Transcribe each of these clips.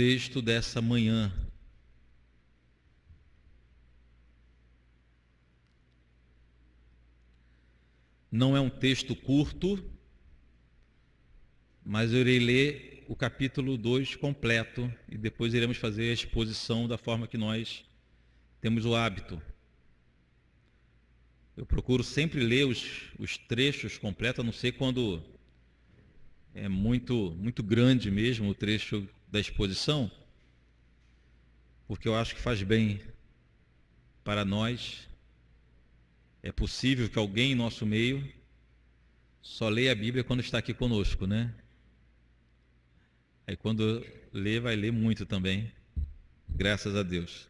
texto dessa manhã. Não é um texto curto, mas eu irei ler o capítulo 2 completo e depois iremos fazer a exposição da forma que nós temos o hábito. Eu procuro sempre ler os trechos completos, a não ser quando é muito grande mesmo o trecho da exposição, porque eu acho que faz bem para nós. É possível que alguém em nosso meio só leia a Bíblia quando está aqui conosco, né? Aí quando lê, vai ler muito também, graças a Deus.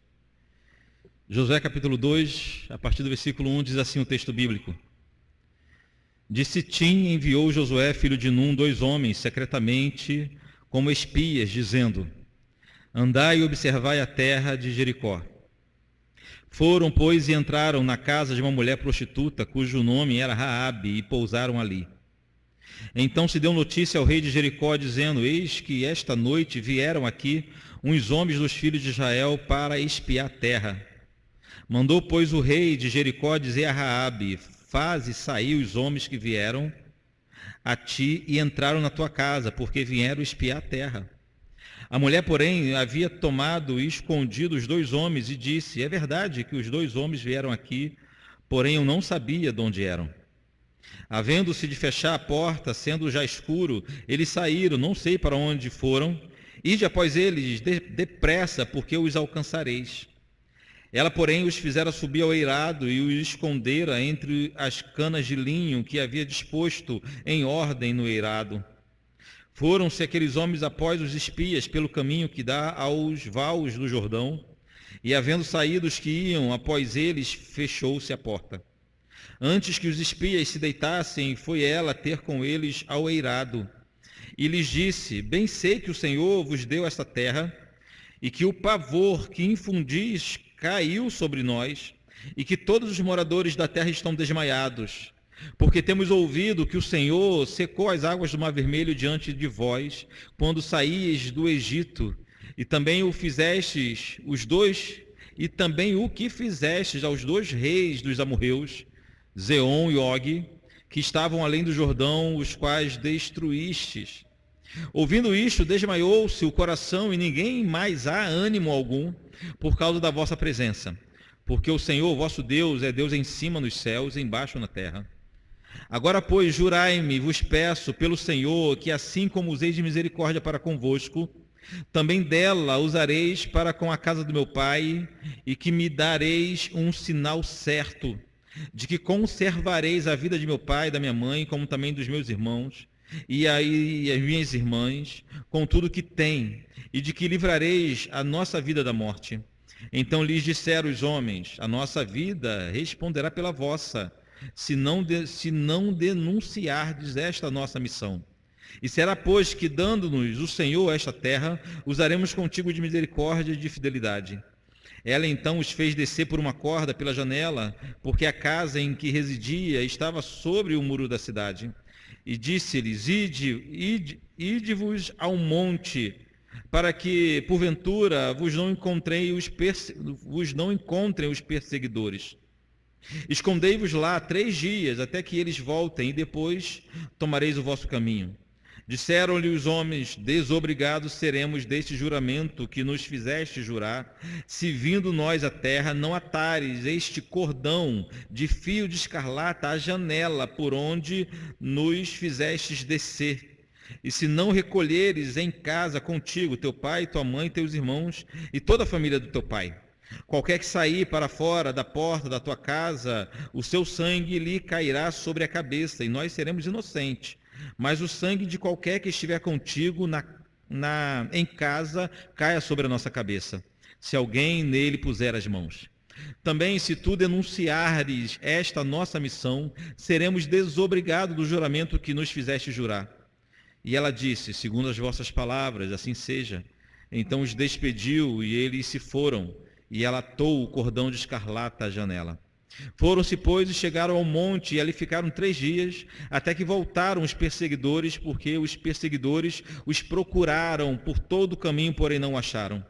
Josué capítulo 2, a partir do versículo 1, diz assim o texto bíblico. De Sitim enviou Josué, filho de Num, 2 homens, secretamente, como espias, dizendo: Andai e observai a terra de Jericó. Foram, pois, e entraram na casa de uma mulher prostituta, cujo nome era Raabe, e pousaram ali. Então se deu notícia ao rei de Jericó, dizendo: Eis que esta noite vieram aqui uns homens dos filhos de Israel para espiar a terra. Mandou, pois, o rei de Jericó dizer a Raabe: Faze sair os homens que vieram a ti e entraram na tua casa, porque vieram espiar a terra. A mulher, porém, havia tomado e escondido os 2 homens e disse: É verdade que os 2 homens vieram aqui, porém eu não sabia de onde eram. Havendo-se de fechar a porta, sendo já escuro, eles saíram, não sei para onde foram. Ide após eles depressa, porque os alcançareis. Ela, porém, os fizera subir ao eirado e os escondera entre as canas de linho que havia disposto em ordem no eirado. Foram-se aqueles homens após os espias pelo caminho que dá aos vales do Jordão, e havendo saído os que iam após eles, fechou-se a porta. Antes que os espias se deitassem, foi ela ter com eles ao eirado, e lhes disse: Bem sei que o Senhor vos deu esta terra, e que o pavor que infundis caiu sobre nós, e que todos os moradores da terra estão desmaiados, porque temos ouvido que o Senhor secou as águas do Mar Vermelho diante de vós, quando saíes do Egito, e também o fizestes e também o que fizestes aos 2 reis dos amorreus, Zeon e Og, que estavam além do Jordão, os quais destruístes. Ouvindo isto, desmaiou-se o coração, e ninguém mais há ânimo algum, por causa da vossa presença. Porque o Senhor, vosso Deus, é Deus em cima nos céus e embaixo na terra. Agora, pois, jurai-me, vos peço, pelo Senhor, que assim como usei de misericórdia para convosco, também dela usareis para com a casa do meu pai, e que me dareis um sinal certo, de que conservareis a vida de meu pai e da minha mãe, como também dos meus irmãos, e as minhas irmãs, com tudo que tem, e de que livrareis a nossa vida da morte. Então lhes disseram os homens: A nossa vida responderá pela vossa, se não denunciardes esta nossa missão. E será, pois, que, dando-nos o Senhor esta terra, usaremos contigo de misericórdia e de fidelidade. Ela então os fez descer por uma corda pela janela, porque a casa em que residia estava sobre o muro da cidade. E disse-lhes: Ide-vos ao monte, para que, porventura, vos não encontrem os perseguidores. Escondei-vos lá 3 dias, até que eles voltem, e depois tomareis o vosso caminho. Disseram-lhe os homens: Desobrigados seremos deste juramento que nos fizeste jurar, se vindo nós à terra, não atares este cordão de fio de escarlata à janela por onde nos fizestes descer. E se não recolheres em casa contigo teu pai, tua mãe, teus irmãos e toda a família do teu pai. Qualquer que sair para fora da porta da tua casa, o seu sangue lhe cairá sobre a cabeça, e nós seremos inocentes. Mas o sangue de qualquer que estiver contigo em casa caia sobre a nossa cabeça, se alguém nele puser as mãos. Também, se tu denunciares esta nossa missão, seremos desobrigados do juramento que nos fizeste jurar. E ela disse: Segundo as vossas palavras, assim seja. Então os despediu, e eles se foram, e ela atou o cordão de escarlata à janela. Foram-se, pois, e chegaram ao monte, e ali ficaram 3 dias, até que voltaram os perseguidores, porque os perseguidores os procuraram por todo o caminho, porém não o acharam.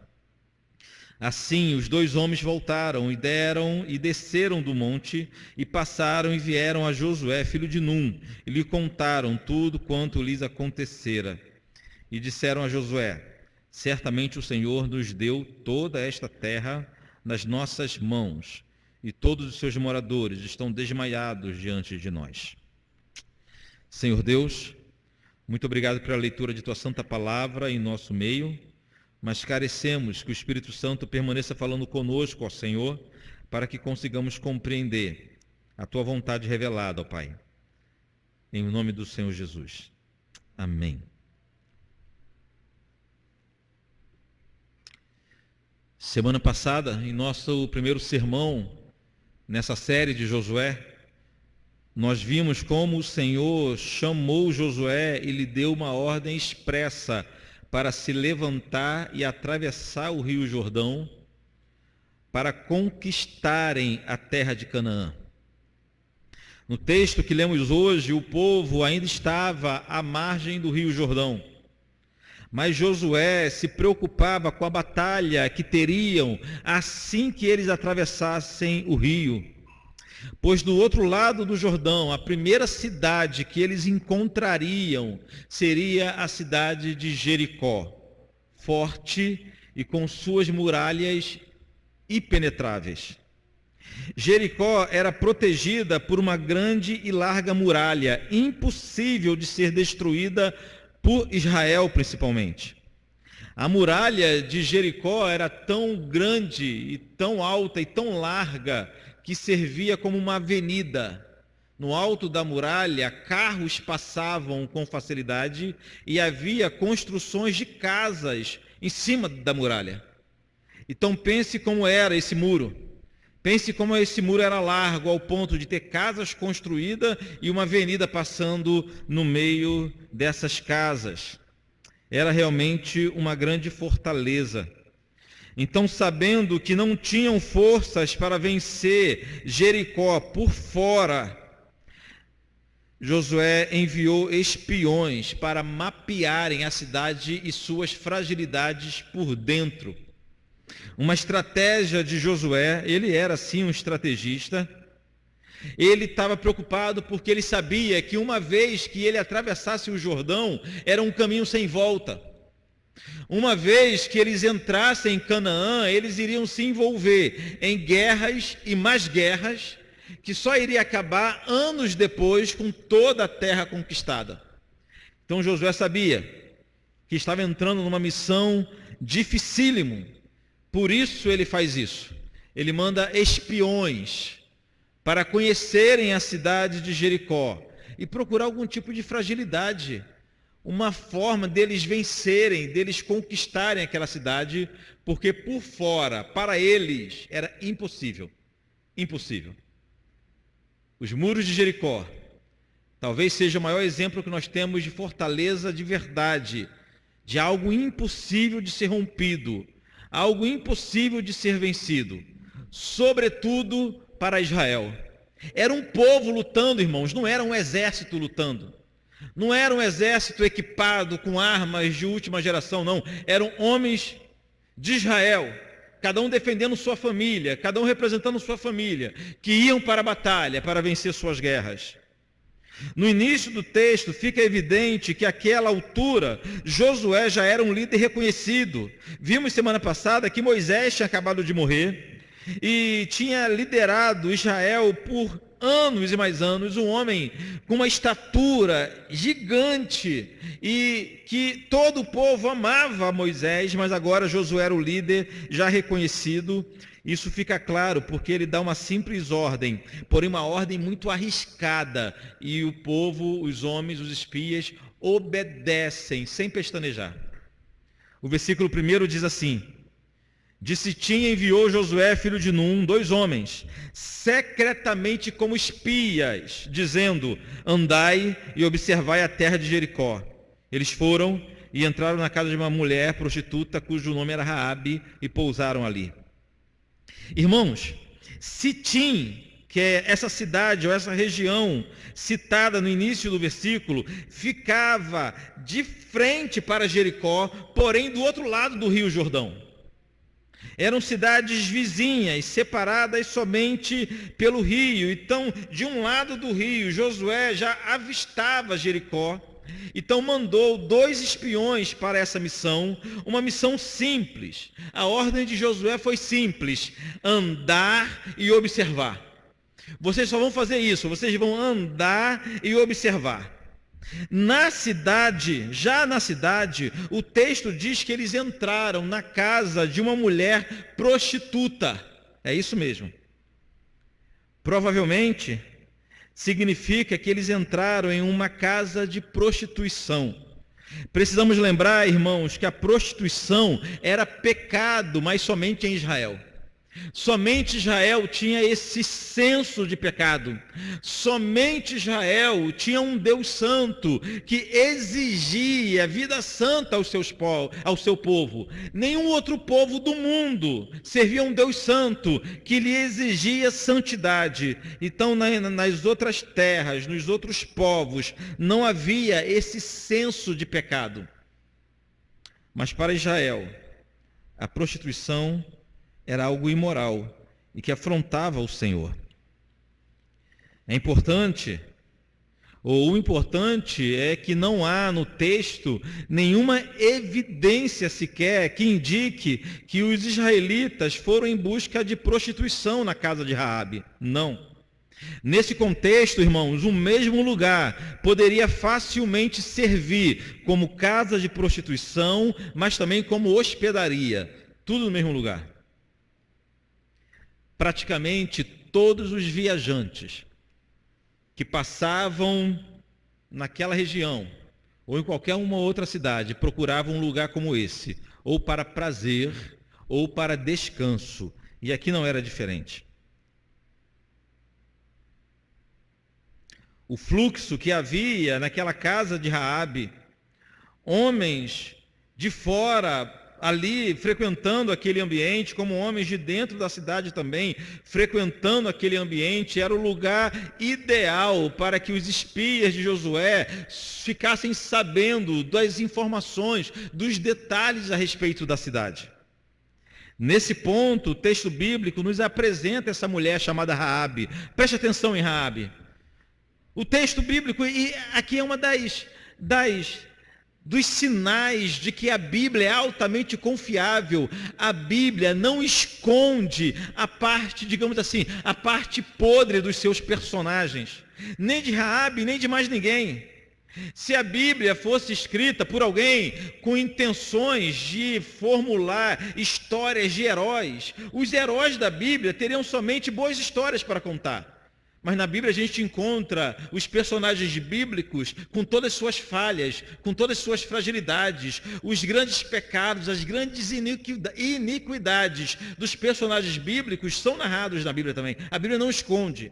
Assim, os 2 homens voltaram e desceram do monte, e passaram e vieram a Josué, filho de Num, e lhe contaram tudo quanto lhes acontecera. E disseram a Josué: certamente o Senhor nos deu toda esta terra nas nossas mãos, e todos os seus moradores estão desmaiados diante de nós. Senhor Deus, muito obrigado pela leitura de tua santa palavra em nosso meio, mas carecemos que o Espírito Santo permaneça falando conosco, ó Senhor, para que consigamos compreender a tua vontade revelada, ó Pai. Em nome do Senhor Jesus. Amém. Semana passada, em nosso primeiro sermão, nessa série de Josué, nós vimos como o Senhor chamou Josué e lhe deu uma ordem expressa para se levantar e atravessar o rio Jordão para conquistarem a terra de Canaã. No texto que lemos hoje, o povo ainda estava à margem do rio Jordão, mas Josué se preocupava com a batalha que teriam assim que eles atravessassem o rio. Pois do outro lado do Jordão, a primeira cidade que eles encontrariam seria a cidade de Jericó, forte e com suas muralhas impenetráveis. Jericó era protegida por uma grande e larga muralha, impossível de ser destruída por Israel principalmente. A muralha de Jericó era tão grande e tão alta e tão larga que servia como uma avenida. No alto da muralha, carros passavam com facilidade e havia construções de casas em cima da muralha. Então pense como era esse muro. Pense como esse muro era largo ao ponto de ter casas construídas e uma avenida passando no meio dessas casas. Era realmente uma grande fortaleza. Então, sabendo que não tinham forças para vencer Jericó por fora, Josué enviou espiões para mapearem a cidade e suas fragilidades por dentro. Uma estratégia de Josué, ele era sim um estrategista. Ele estava preocupado porque ele sabia que uma vez que ele atravessasse o Jordão, era um caminho sem volta. Uma vez que eles entrassem em Canaã, eles iriam se envolver em guerras e mais guerras, que só iria acabar anos depois com toda a terra conquistada. Então Josué sabia que estava entrando numa missão dificílima. Por isso ele faz isso. Ele manda espiões para conhecerem a cidade de Jericó e procurar algum tipo de fragilidade, uma forma deles vencerem, deles conquistarem aquela cidade, porque por fora, para eles, era impossível. Impossível. Os muros de Jericó talvez seja o maior exemplo que nós temos de fortaleza de verdade, de algo impossível de ser rompido, algo impossível de ser vencido, sobretudo para Israel. Era um povo lutando, irmãos, não era um exército lutando. Não era um exército equipado com armas de última geração, não. Eram homens de Israel, cada um defendendo sua família, cada um representando sua família, que iam para a batalha para vencer suas guerras. No início do texto fica evidente que àquela altura Josué já era um líder reconhecido. Vimos semana passada que Moisés tinha acabado de morrer e tinha liderado Israel por anos e mais anos, um homem com uma estatura gigante e que todo o povo amava Moisés, mas agora Josué era o líder já reconhecido. Isso fica claro porque ele dá uma simples ordem, porém uma ordem muito arriscada, e o povo, os homens, os espias, obedecem sem pestanejar. O versículo 1 diz assim: de Sitim enviou Josué, filho de Num, 2 homens, secretamente como espias, dizendo: andai e observai a terra de Jericó. Eles foram e entraram na casa de uma mulher prostituta, cujo nome era Raabe, e pousaram ali. Irmãos, Sitim que essa cidade ou essa região citada no início do versículo ficava de frente para Jericó, porém do outro lado do Rio Jordão. Eram cidades vizinhas, separadas somente pelo rio. Então, de um lado do rio, Josué já avistava Jericó. Então mandou 2 espiões para essa missão, uma missão simples. A ordem de Josué foi simples: andar e observar. Vocês só vão fazer isso, vocês vão andar e observar. Já na cidade, o texto diz que eles entraram na casa de uma mulher prostituta. É isso mesmo. Provavelmente significa que eles entraram em uma casa de prostituição. Precisamos lembrar, irmãos, que a prostituição era pecado, mas somente em Israel. Somente Israel tinha esse senso de pecado. Somente Israel tinha um Deus santo que exigia vida santa ao seu povo. Nenhum outro povo do mundo servia um Deus santo que lhe exigia santidade. Então, nas outras terras, nos outros povos, não havia esse senso de pecado. Mas para Israel, a prostituição era algo imoral e que afrontava o Senhor. O importante é que não há no texto nenhuma evidência sequer que indique que os israelitas foram em busca de prostituição na casa de Raabe. Não. Nesse contexto, irmãos, o mesmo lugar poderia facilmente servir como casa de prostituição, mas também como hospedaria. Tudo no mesmo lugar. Praticamente todos os viajantes que passavam naquela região ou em qualquer uma outra cidade procuravam um lugar como esse, ou para prazer ou para descanso. E aqui não era diferente. O fluxo que havia naquela casa de Raabe, homens de fora ali frequentando aquele ambiente, como homens de dentro da cidade também, frequentando aquele ambiente, era o lugar ideal para que os espias de Josué ficassem sabendo das informações, dos detalhes a respeito da cidade. Nesse ponto, o texto bíblico nos apresenta essa mulher chamada Raabe. Preste atenção em Raabe. O texto bíblico, e aqui é uma dos sinais de que a Bíblia é altamente confiável. A Bíblia não esconde a parte, digamos assim, a parte podre dos seus personagens, nem de Raabe, nem de mais ninguém. Se a Bíblia fosse escrita por alguém com intenções de formular histórias de heróis, os heróis da Bíblia teriam somente boas histórias para contar. Mas na Bíblia a gente encontra os personagens bíblicos com todas as suas falhas, com todas as suas fragilidades, os grandes pecados, as grandes iniquidades dos personagens bíblicos são narrados na Bíblia também. A Bíblia não esconde.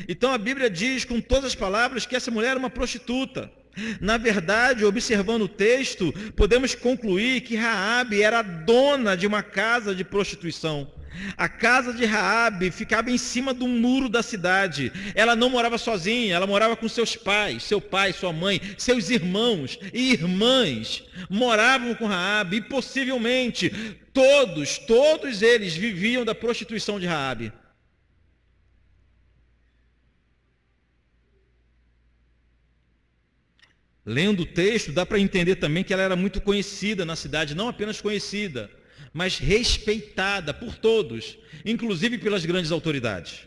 Então a Bíblia diz com todas as palavras que essa mulher era uma prostituta. Na verdade, observando o texto, podemos concluir que Raabe era dona de uma casa de prostituição. A casa de Raabe ficava em cima do muro da cidade. Ela não morava sozinha, ela morava com seus pais, seu pai, sua mãe, seus irmãos e irmãs moravam com Raabe e possivelmente todos eles viviam da prostituição de Raabe. Lendo o texto, dá para entender também que ela era muito conhecida na cidade, não apenas conhecida, mas respeitada por todos, inclusive pelas grandes autoridades.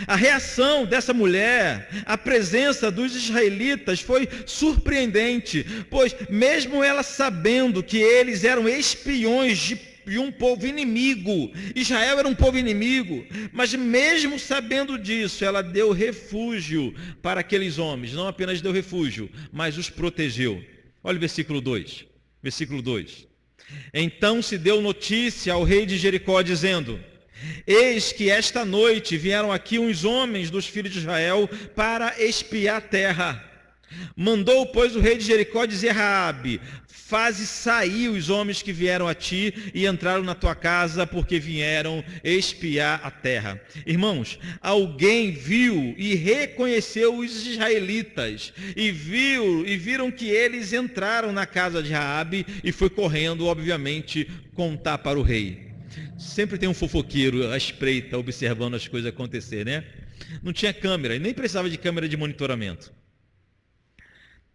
A reação dessa mulher à presença dos israelitas foi surpreendente, pois mesmo ela sabendo que eles eram espiões de um povo inimigo, Israel era um povo inimigo, mas mesmo sabendo disso, ela deu refúgio para aqueles homens, não apenas deu refúgio, mas os protegeu. Olha o versículo 2. Então se deu notícia ao rei de Jericó, dizendo: eis que esta noite vieram aqui uns homens dos filhos de Israel para espiar a terra. Mandou, pois, o rei de Jericó dizer a Raabe: faze sair os homens que vieram a ti e entraram na tua casa, porque vieram espiar a terra. Irmãos, alguém viu e reconheceu os israelitas e viram que eles entraram na casa de Raabe e foi correndo, obviamente, contar para o rei. Sempre tem um fofoqueiro à espreita, observando as coisas acontecer, né? Não tinha câmera, e nem precisava de câmera de monitoramento.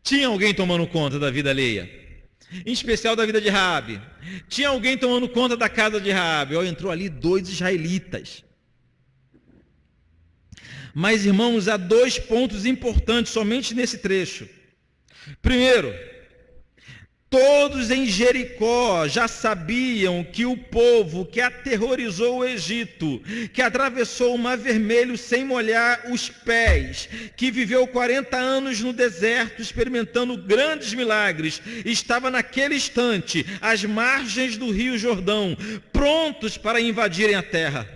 Tinha alguém tomando conta da vida alheia, em especial da vida de Raabe. Tinha alguém tomando conta da casa de Raabe. Entrou ali 2 israelitas. Mas, irmãos, há 2 pontos importantes somente nesse trecho. Primeiro, todos em Jericó já sabiam que o povo que aterrorizou o Egito, que atravessou o Mar Vermelho sem molhar os pés, que viveu 40 anos no deserto experimentando grandes milagres, estava naquele instante às margens do Rio Jordão, prontos para invadirem a terra.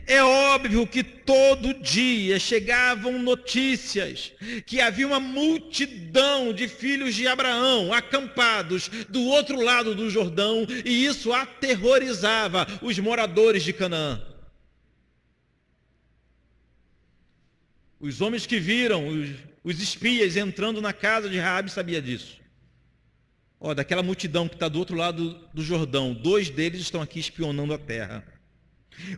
É óbvio que todo dia chegavam notícias que havia uma multidão de filhos de Abraão acampados do outro lado do Jordão, e isso aterrorizava os moradores de Canaã. Os homens que viram os espias entrando na casa de Raabe sabiam disso. Daquela multidão que está do outro lado do Jordão, 2 deles estão aqui espionando a terra.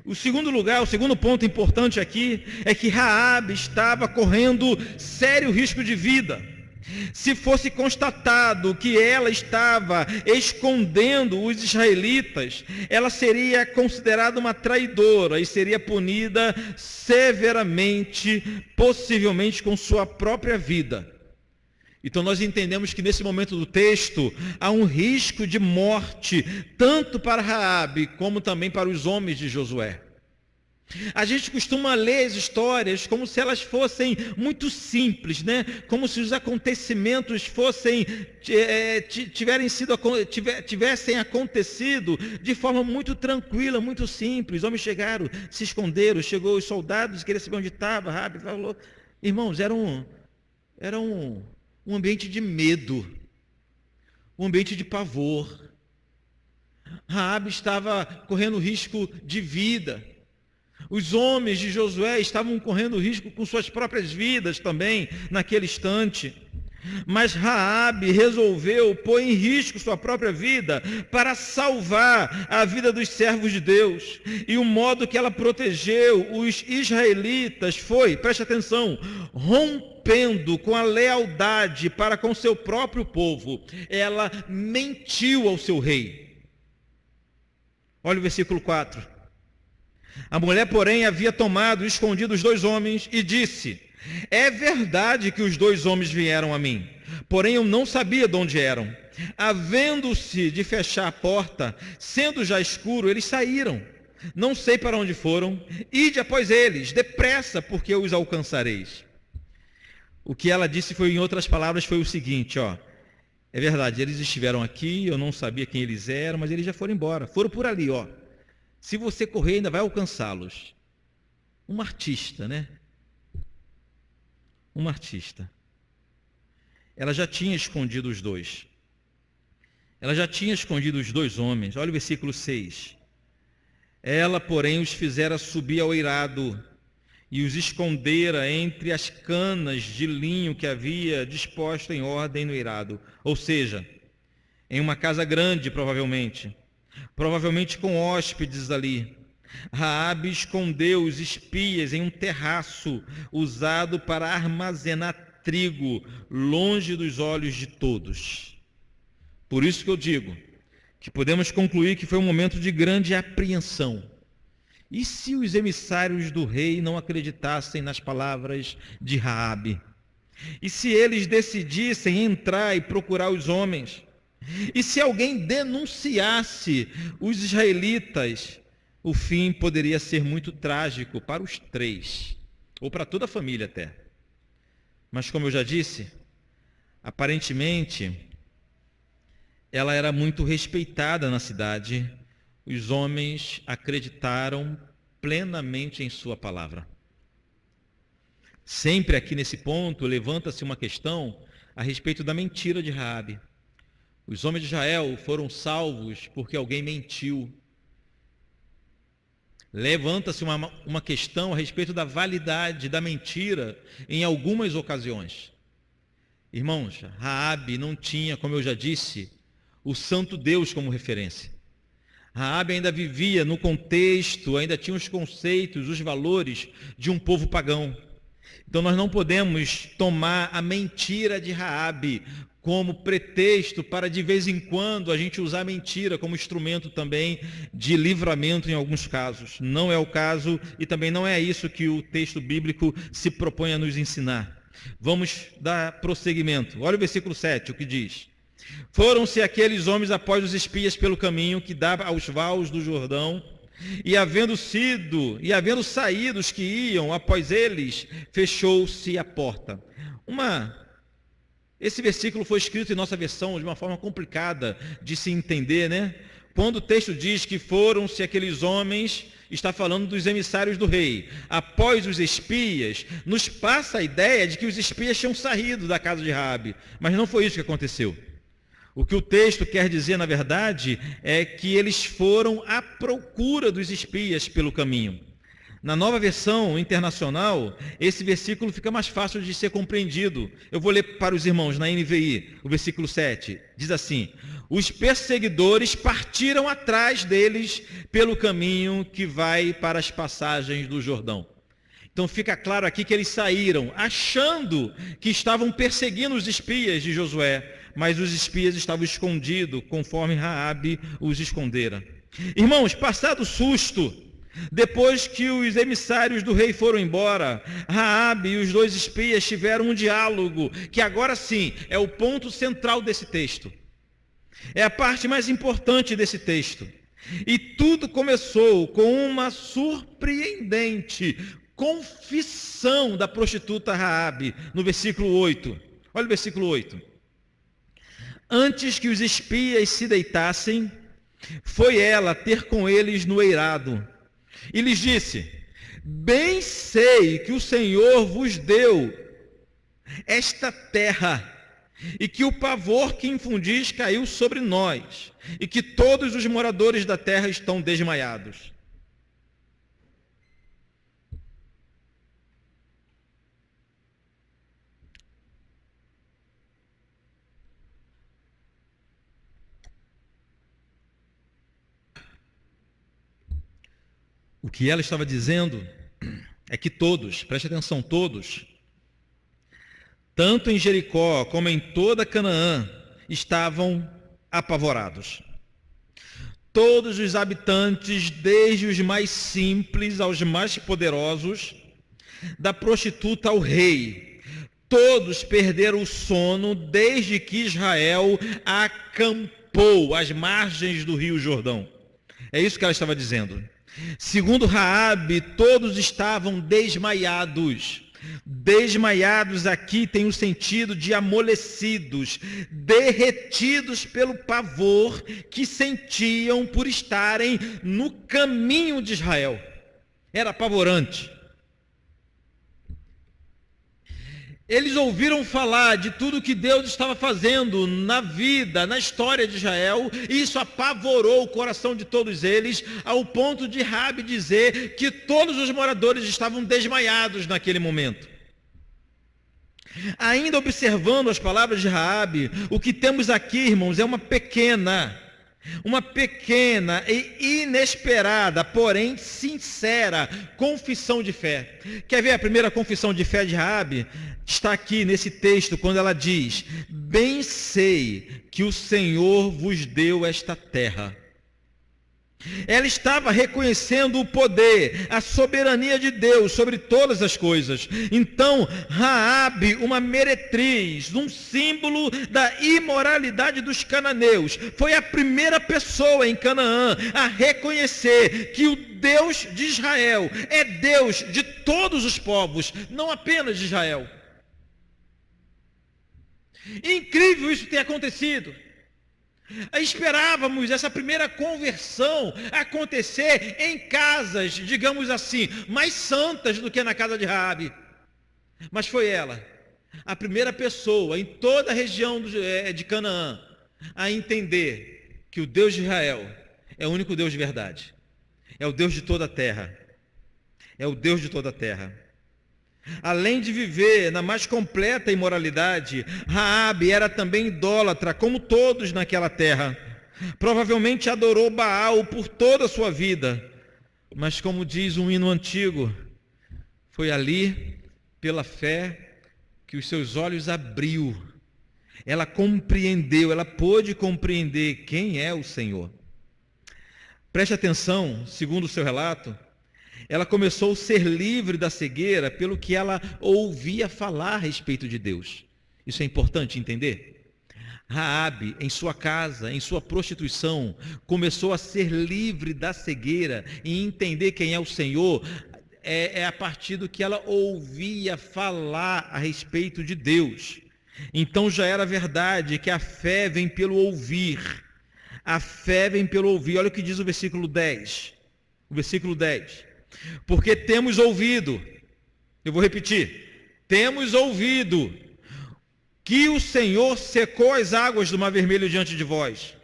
O segundo ponto importante aqui é que Raabe estava correndo sério risco de vida. Se fosse constatado que ela estava escondendo os israelitas, ela seria considerada uma traidora e seria punida severamente, possivelmente com sua própria vida. Então nós entendemos que nesse momento do texto há um risco de morte, tanto para Raabe como também para os homens de Josué. A gente costuma ler as histórias como se elas fossem muito simples, né? Como se os acontecimentos tivessem acontecido de forma muito tranquila, muito simples. Os homens chegaram, se esconderam, chegou os soldados, queriam saber onde estava, Raabe falou. Irmãos, era um ambiente de medo, um ambiente de pavor. Raabe estava correndo risco de vida. Os homens de Josué estavam correndo risco com suas próprias vidas também, naquele instante. Mas Raabe resolveu pôr em risco sua própria vida para salvar a vida dos servos de Deus. E o modo que ela protegeu os israelitas foi, preste atenção, rompendo com a lealdade para com seu próprio povo. Ela mentiu ao seu rei. Olha o versículo 4. A mulher, porém, havia tomado e escondido os 2 homens e disse: é verdade que os 2 homens vieram a mim, porém eu não sabia de onde eram. Havendo-se de fechar a porta, sendo já escuro, eles saíram. Não sei para onde foram. Ide após eles, depressa, porque eu os alcançareis. O que ela disse foi, em outras palavras, foi o seguinte, é verdade, eles estiveram aqui, eu não sabia quem eles eram, mas eles já foram embora, foram por ali, Se você correr, ainda vai alcançá-los. Uma artista, né? Uma artista. Ela já tinha escondido os 2. Ela já tinha escondido os 2 homens. Olha o versículo 6. Ela, porém, os fizera subir ao eirado e os escondera entre as canas de linho que havia disposto em ordem no eirado. Ou seja, em uma casa grande, provavelmente com hóspedes ali. Raabe escondeu os espias em um terraço usado para armazenar trigo, longe dos olhos de todos. Por isso que eu digo que podemos concluir que foi um momento de grande apreensão. E se os emissários do rei não acreditassem nas palavras de Raabe? E se eles decidissem entrar e procurar os homens? E se alguém denunciasse os israelitas, o fim poderia ser muito trágico para os 3, ou para toda a família até. Mas como eu já disse, aparentemente, ela era muito respeitada na cidade. Os homens acreditaram plenamente em sua palavra. Sempre aqui nesse ponto levanta-se uma questão a respeito da mentira de Raabe. Os homens de Israel foram salvos porque alguém mentiu. Levanta-se uma questão a respeito da validade da mentira em algumas ocasiões. Irmãos, Raabe não tinha, como eu já disse, o santo Deus como referência. Raabe ainda vivia no contexto, ainda tinha os conceitos, os valores de um povo pagão. Então nós não podemos tomar a mentira de Raabe como pretexto para de vez em quando a gente usar a mentira como instrumento também de livramento em alguns casos. Não é o caso e também não é isso que o texto bíblico se propõe a nos ensinar. Vamos dar prosseguimento. Olha o versículo 7, o que diz. Foram-se aqueles homens após os espias pelo caminho que dava aos vales do Jordão, e havendo saído os que iam após eles, fechou-se a porta. Esse versículo foi escrito em nossa versão de uma forma complicada de se entender, né? Quando o texto diz que foram-se aqueles homens, está falando dos emissários do rei. Após os espias, nos passa a ideia de que os espias tinham saído da casa de Raabe, mas não foi isso que aconteceu. O que o texto quer dizer, na verdade, é que eles foram à procura dos espias pelo caminho. Na nova versão internacional, esse versículo fica mais fácil de ser compreendido. Eu vou ler para os irmãos na NVI, o versículo 7. Diz assim: os perseguidores partiram atrás deles pelo caminho que vai para as passagens do Jordão. Então fica claro aqui que eles saíram achando que estavam perseguindo os espias de Josué, mas os espias estavam escondidos, conforme Raabe os escondera. Irmãos, passado o susto, depois que os emissários do rei foram embora, Raabe e os dois espias tiveram um diálogo, que agora sim é o ponto central desse texto. É a parte mais importante desse texto. E tudo começou com uma surpreendente confissão da prostituta Raabe, no versículo 8. Olha o versículo 8. Antes que os espias se deitassem, foi ela ter com eles no eirado. E lhes disse: bem sei que o Senhor vos deu esta terra, e que o pavor que infundis caiu sobre nós, e que todos os moradores da terra estão desmaiados. O que ela estava dizendo é que todos, preste atenção, todos, tanto em Jericó como em toda Canaã, estavam apavorados. Todos os habitantes, desde os mais simples aos mais poderosos, da prostituta ao rei, todos perderam o sono desde que Israel acampou às margens do rio Jordão. É isso que ela estava dizendo. Segundo Raabe, todos estavam desmaiados. Desmaiados aqui tem o sentido de amolecidos, derretidos pelo pavor que sentiam por estarem no caminho de Israel. Era apavorante. Eles ouviram falar de tudo que Deus estava fazendo na vida, na história de Israel, e isso apavorou o coração de todos eles, ao ponto de Raabe dizer que todos os moradores estavam desmaiados naquele momento. Ainda observando as palavras de Raabe, o que temos aqui, irmãos, é uma pequena e inesperada, porém sincera confissão de fé. Quer ver a primeira confissão de fé de Raabe? Está aqui nesse texto, quando ela diz: bem sei que o Senhor vos deu esta terra. Ela estava reconhecendo o poder, a soberania de Deus sobre todas as coisas. Então, Raabe, uma meretriz, um símbolo da imoralidade dos cananeus, foi a primeira pessoa em Canaã a reconhecer que o Deus de Israel é Deus de todos os povos, não apenas de Israel. Incrível isso ter acontecido. Esperávamos essa primeira conversão acontecer em casas, digamos assim, mais santas do que na casa de Raabe. Mas foi ela a primeira pessoa em toda a região de Canaã a entender que o Deus de Israel é o único Deus de verdade. É o Deus de toda a terra. É o Deus de toda a terra. Além de viver na mais completa imoralidade, Raabe era também idólatra, como todos naquela terra. Provavelmente adorou Baal por toda a sua vida. Mas como diz um hino antigo, foi ali, pela fé, que os seus olhos abriu. Ela compreendeu, ela pôde compreender quem é o Senhor. Preste atenção, segundo o seu relato, ela começou a ser livre da cegueira pelo que ela ouvia falar a respeito de Deus. Isso é importante entender. Raabe, em sua casa, em sua prostituição, começou a ser livre da cegueira e entender quem é o Senhor. É a partir do que ela ouvia falar a respeito de Deus. Então já era verdade que a fé vem pelo ouvir. A fé vem pelo ouvir. Olha o que diz o versículo 10. O versículo 10. Porque temos ouvido, eu vou repetir, temos ouvido que o Senhor secou as águas do Mar Vermelho diante de vós,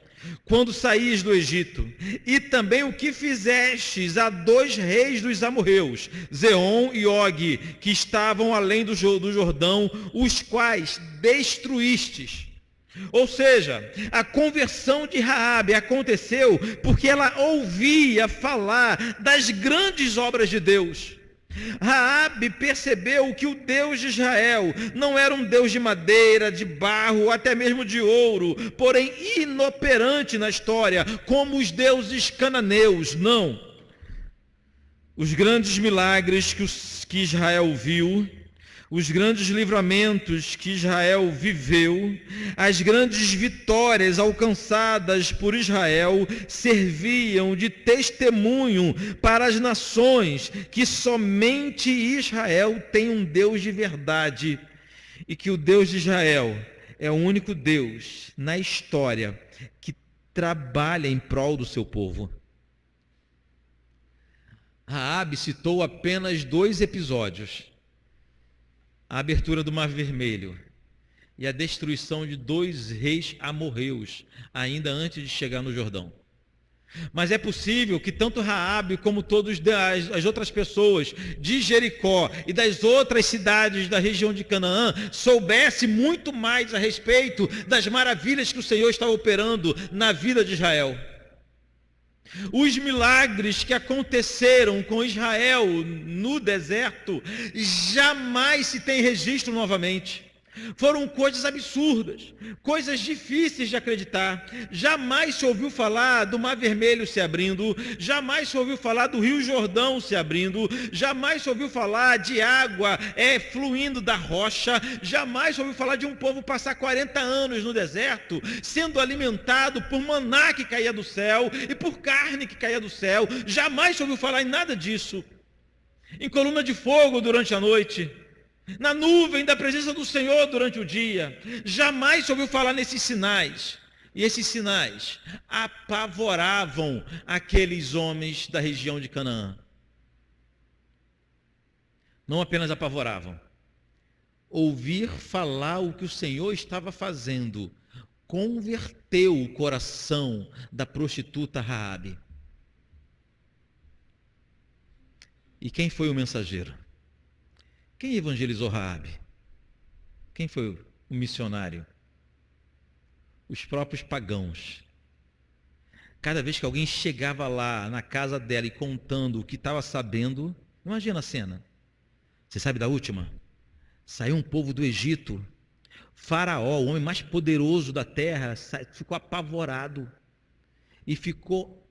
quando saíes do Egito, e também o que fizestes a 2 reis dos amorreus, Zeon e Og, que estavam além do Jordão, os quais destruístes. Ou seja, a conversão de Raabe aconteceu porque ela ouvia falar das grandes obras de Deus. Raabe percebeu que o Deus de Israel não era um Deus de madeira, de barro, ou até mesmo de ouro, porém inoperante na história, como os deuses cananeus, não. Os grandes milagres que Israel viu, os grandes livramentos que Israel viveu, as grandes vitórias alcançadas por Israel serviam de testemunho para as nações que somente Israel tem um Deus de verdade e que o Deus de Israel é o único Deus na história que trabalha em prol do seu povo. Raabe citou apenas 2 episódios: a abertura do Mar Vermelho e a destruição de 2 reis amorreus, ainda antes de chegar no Jordão. Mas é possível que tanto Raabe como todas as outras pessoas de Jericó e das outras cidades da região de Canaã soubessem muito mais a respeito das maravilhas que o Senhor estava operando na vida de Israel. Os milagres que aconteceram com Israel no deserto jamais se tem registro novamente. Foram coisas absurdas, coisas difíceis de acreditar. Jamais se ouviu falar do Mar Vermelho se abrindo, jamais se ouviu falar do Rio Jordão se abrindo, jamais se ouviu falar de água fluindo da rocha, jamais se ouviu falar de um povo passar 40 anos no deserto, sendo alimentado por maná que caía do céu e por carne que caía do céu. Jamais se ouviu falar em nada disso. Em coluna de fogo durante a noite, na nuvem da presença do Senhor durante o dia. Jamais se ouviu falar nesses sinais. E esses sinais apavoravam aqueles homens da região de Canaã. Não apenas apavoravam. Ouvir falar o que o Senhor estava fazendo converteu o coração da prostituta Raabe. E quem foi o mensageiro? Quem evangelizou Raabe? Quem foi o missionário? Os próprios pagãos. Cada vez que alguém chegava lá na casa dela e contando o que estava sabendo, imagina a cena. Você sabe da última? Saiu um povo do Egito, Faraó, o homem mais poderoso da terra, ficou apavorado e ficou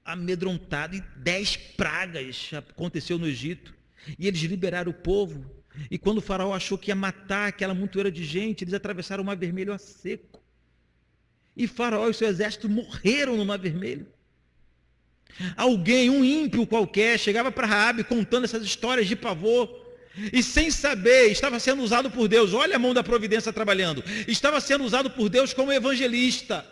amedrontado. E 10 pragas aconteceu no Egito. E eles liberaram o povo. E quando o faraó achou que ia matar aquela montoeira de gente, eles atravessaram o Mar Vermelho a seco. E faraó e seu exército morreram no Mar Vermelho. Alguém, um ímpio qualquer, chegava para Raabe contando essas histórias de pavor. E sem saber, estava sendo usado por Deus. Olha a mão da providência trabalhando. Estava sendo usado por Deus como evangelista,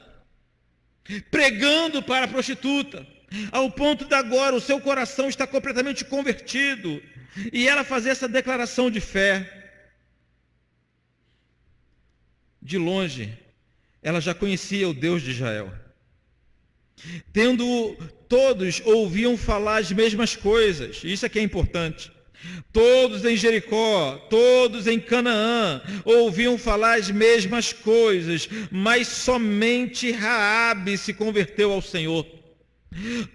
pregando para a prostituta, ao ponto de agora o seu coração está completamente convertido. E ela fazia essa declaração de fé. de longe, ela já conhecia o Deus de Israel. Todos ouviam falar as mesmas coisas, isso é que é importante. Todos em Jericó, todos em Canaã, ouviam falar as mesmas coisas, mas somente Raabe se converteu ao Senhor.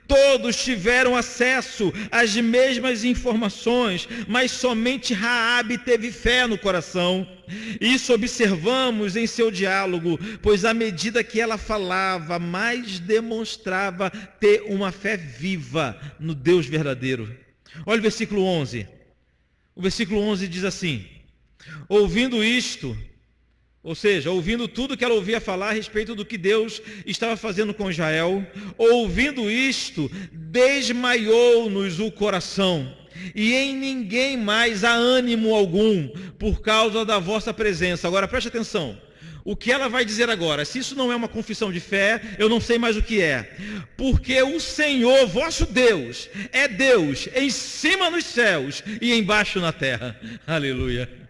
Todos tiveram acesso às mesmas informações, mas somente Raabe teve fé no coração. Isso observamos em seu diálogo, pois à medida que ela falava, mais demonstrava ter uma fé viva no Deus verdadeiro. Olha o versículo 11. O versículo 11 diz assim: ouvindo isto, ou seja, ouvindo tudo que ela ouvia falar a respeito do que Deus estava fazendo com Israel, ouvindo isto, desmaiou-nos o coração, e em ninguém mais há ânimo algum, por causa da vossa presença. Agora preste atenção, o que ela vai dizer agora, se isso não é uma confissão de fé, eu não sei mais o que é. Porque o Senhor, vosso Deus, é Deus em cima nos céus e embaixo na terra. Aleluia.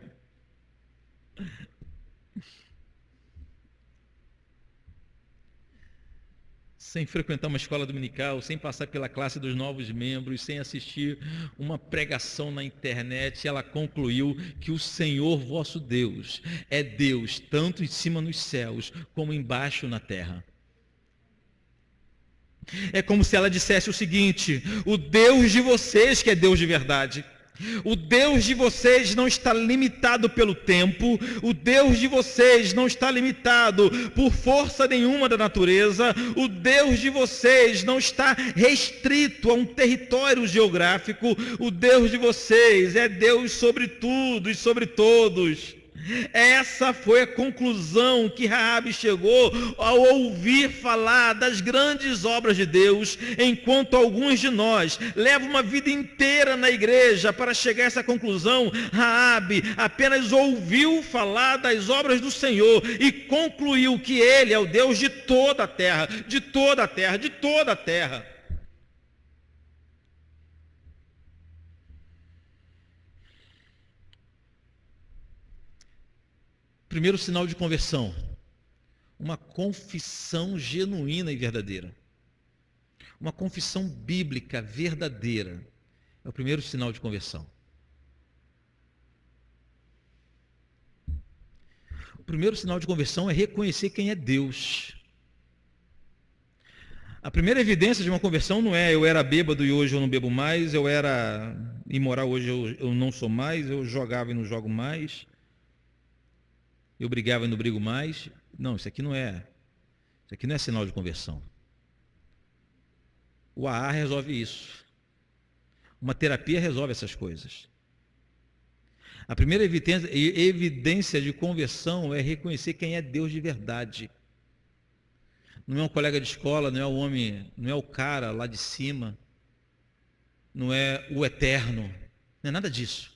Sem frequentar uma escola dominical, sem passar pela classe dos novos membros, sem assistir uma pregação na internet, ela concluiu que o Senhor vosso Deus é Deus, tanto em cima nos céus, como embaixo na terra. É como se ela dissesse o seguinte: o Deus de vocês que é Deus de verdade. O Deus de vocês não está limitado pelo tempo, o Deus de vocês não está limitado por força nenhuma da natureza, o Deus de vocês não está restrito a um território geográfico, o Deus de vocês é Deus sobre tudo e sobre todos. Essa foi a conclusão que Raabe chegou ao ouvir falar das grandes obras de Deus, enquanto alguns de nós levam uma vida inteira na igreja para chegar a essa conclusão. Raabe apenas ouviu falar das obras do Senhor e concluiu que Ele é o Deus de toda a terra, de toda a terra, de toda a terra. Primeiro sinal de conversão, uma confissão genuína e verdadeira. Uma confissão bíblica verdadeira é o primeiro sinal de conversão. O primeiro sinal de conversão é reconhecer quem é Deus. A primeira evidência de uma conversão não é eu era bêbado e hoje eu não bebo mais, eu era imoral, hoje eu não sou mais, eu jogava e não jogo mais, eu brigava e não brigo mais. Não, isso aqui não é sinal de conversão. O AA resolve isso. Uma terapia resolve essas coisas. A primeira evidência de conversão é reconhecer quem é Deus de verdade. Não é um colega de escola, não é o homem, não é o cara lá de cima, não é o eterno, não é nada disso.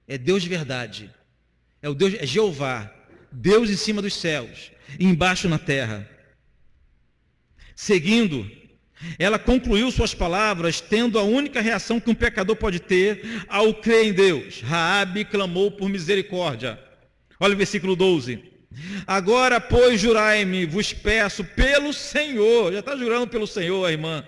É Deus de verdade. É Jeová, Deus em cima dos céus e embaixo na terra. Seguindo, ela concluiu suas palavras tendo a única reação que um pecador pode ter ao crer em Deus. Raabe clamou por misericórdia. Olha o versículo 12. Agora, pois, jurai-me, vos peço pelo Senhor. Já está jurando pelo Senhor, a irmã.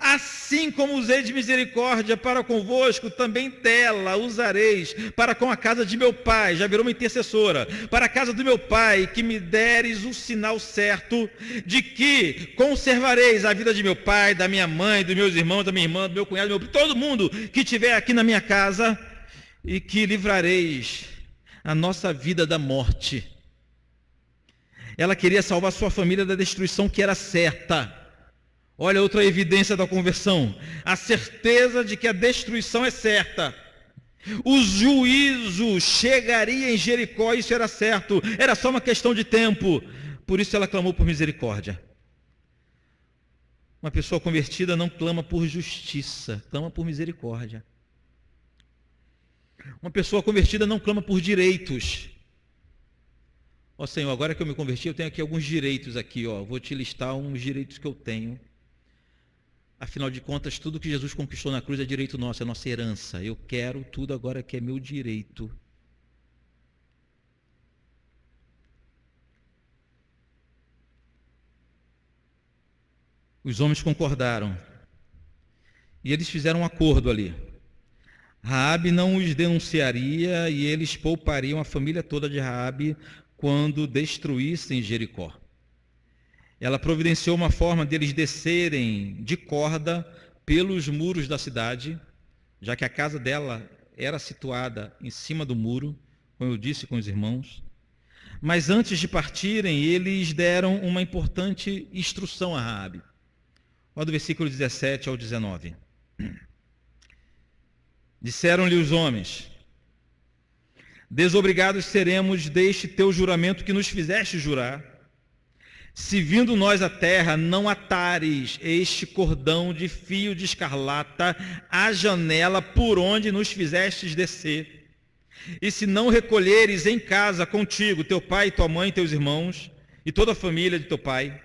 Assim como usei de misericórdia para convosco, também dela usareis para com a casa de meu pai. Já virou uma intercessora. Para a casa do meu pai, que me deres o sinal certo de que conservareis a vida de meu pai, da minha mãe, dos meus irmãos, da minha irmã, do meu cunhado, todo mundo que estiver aqui na minha casa, e que livrareis a nossa vida da morte. Ela queria salvar sua família da destruição que era certa. Olha outra evidência da conversão, a certeza de que a destruição é certa. O juízo chegaria em Jericó, isso era certo, era só uma questão de tempo. Por isso ela clamou por misericórdia. Uma pessoa convertida não clama por justiça, clama por misericórdia. Uma pessoa convertida não clama por direitos. Ó Senhor, agora que eu me converti, eu tenho aqui alguns direitos aqui, ó. Vou te listar uns direitos que eu tenho. Afinal de contas, tudo que Jesus conquistou na cruz é direito nosso, é nossa herança. Eu quero tudo agora que é meu direito. Os homens concordaram. E eles fizeram um acordo ali. Raabe não os denunciaria e eles poupariam a família toda de Raabe quando destruíssem Jericó. Ela providenciou uma forma deles descerem de corda pelos muros da cidade, já que a casa dela era situada em cima do muro, como eu disse com os irmãos. Mas antes de partirem, eles deram uma importante instrução a Raabe. Olha do versículo 17 ao 19. Disseram-lhe os homens: desobrigados seremos deste teu juramento que nos fizeste jurar, se vindo nós à terra não atares este cordão de fio de escarlata à janela por onde nos fizestes descer, e se não recolheres em casa contigo teu pai, tua mãe, teus irmãos e toda a família de teu pai,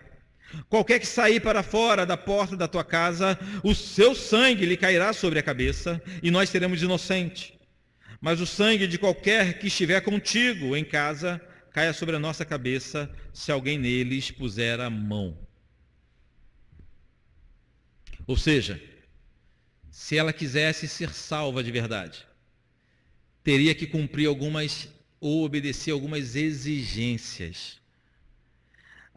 qualquer que sair para fora da porta da tua casa, o seu sangue lhe cairá sobre a cabeça, e nós seremos inocentes. Mas o sangue de qualquer que estiver contigo em casa caia sobre a nossa cabeça, se alguém neles puser a mão. Ou seja, se ela quisesse ser salva de verdade, teria que cumprir algumas ou obedecer algumas exigências.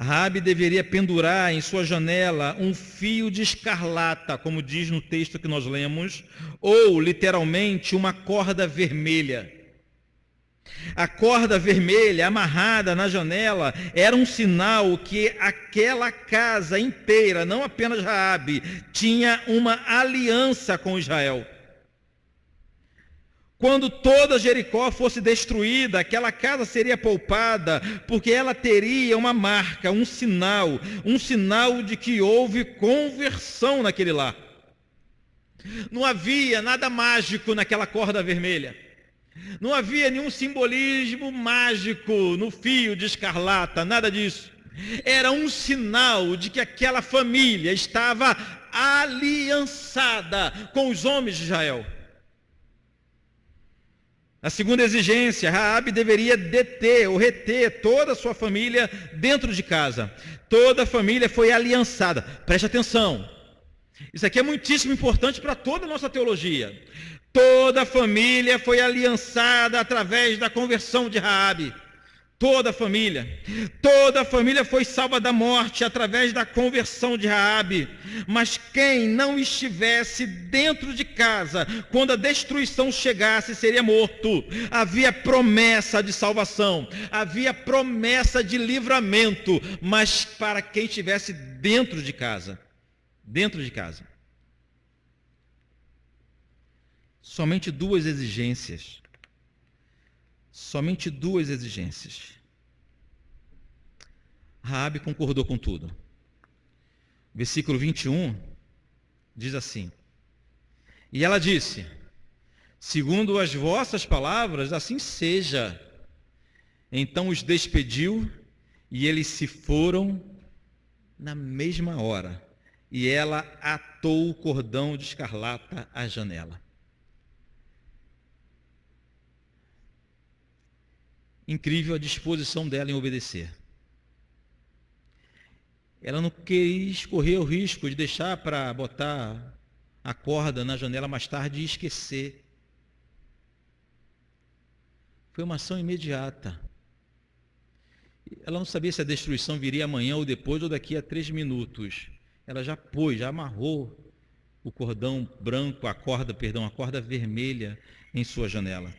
Raabe deveria pendurar em sua janela um fio de escarlata, como diz no texto que nós lemos, ou, literalmente, uma corda vermelha. A corda vermelha amarrada na janela era um sinal que aquela casa inteira, não apenas Raabe, tinha uma aliança com Israel. Quando toda Jericó fosse destruída, aquela casa seria poupada, porque ela teria uma marca, um sinal de que houve conversão naquele lar. Não havia nada mágico naquela corda vermelha. Não havia nenhum simbolismo mágico no fio de escarlata, nada disso. Era um sinal de que aquela família estava aliançada com os homens de Israel. A segunda exigência, Raabe deveria deter ou reter toda a sua família dentro de casa. Toda a família foi aliançada. Preste atenção. Isso aqui é muitíssimo importante para toda a nossa teologia. Toda a família foi aliançada através da conversão de Raabe. Toda a família foi salva da morte através da conversão de Raabe. Mas quem não estivesse dentro de casa, quando a destruição chegasse, seria morto. Havia promessa de salvação, havia promessa de livramento, mas para quem estivesse dentro de casa. Somente duas exigências. Raabe concordou com tudo. Versículo 21 diz assim: e ela disse: segundo as vossas palavras, assim seja. Então os despediu e eles se foram na mesma hora. E ela atou o cordão de escarlata à janela. Incrível a disposição dela em obedecer. Ela não quis correr o risco de deixar para botar a corda na janela mais tarde e esquecer. Foi uma ação imediata. Ela não sabia se a destruição viria amanhã ou depois ou daqui a 3 minutos. Ela já amarrou o cordão branco, a corda vermelha em sua janela.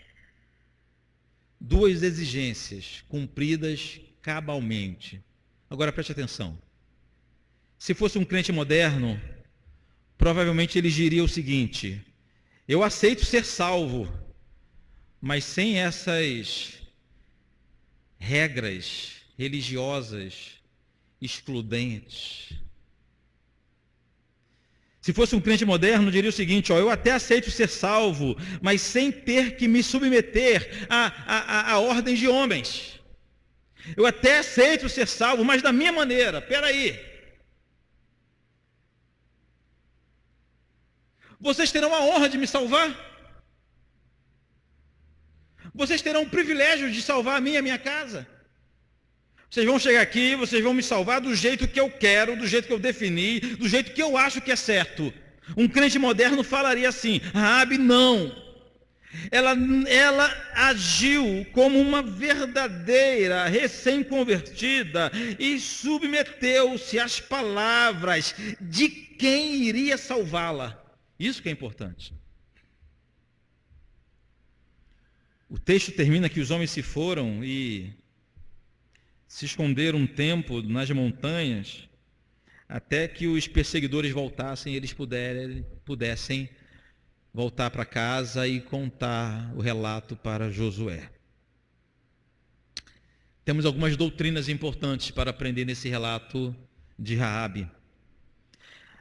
Duas exigências cumpridas cabalmente. Agora preste atenção. Se fosse um crente moderno, provavelmente ele diria o seguinte: eu aceito ser salvo, mas sem essas regras religiosas excludentes. Se fosse um crente moderno, diria o seguinte: eu até aceito ser salvo, mas sem ter que me submeter a ordens de homens. Eu até aceito ser salvo, mas da minha maneira. Espera aí. Vocês terão a honra de me salvar? Vocês terão o privilégio de salvar a minha casa? Vocês vão chegar aqui, vocês vão me salvar do jeito que eu quero, do jeito que eu defini, do jeito que eu acho que é certo. Um crente moderno falaria assim: Raabe não. Ela agiu como uma verdadeira recém-convertida e submeteu-se às palavras de quem iria salvá-la. Isso que é importante. O texto termina que os homens se foram e se esconderam um tempo nas montanhas até que os perseguidores voltassem e eles pudessem voltar para casa e contar o relato para Josué. Temos algumas doutrinas importantes para aprender nesse relato de Raabe.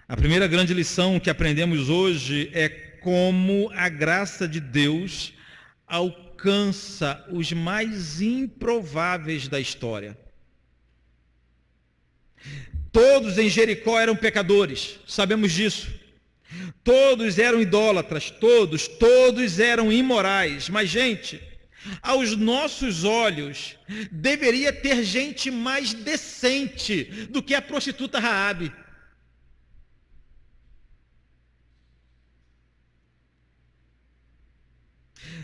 A primeira grande lição que aprendemos hoje é como a graça de Deus alcança os mais improváveis da história. Todos em Jericó eram pecadores, sabemos disso. Todos eram idólatras, todos eram imorais. Mas, gente, aos nossos olhos, deveria ter gente mais decente do que a prostituta Raabe.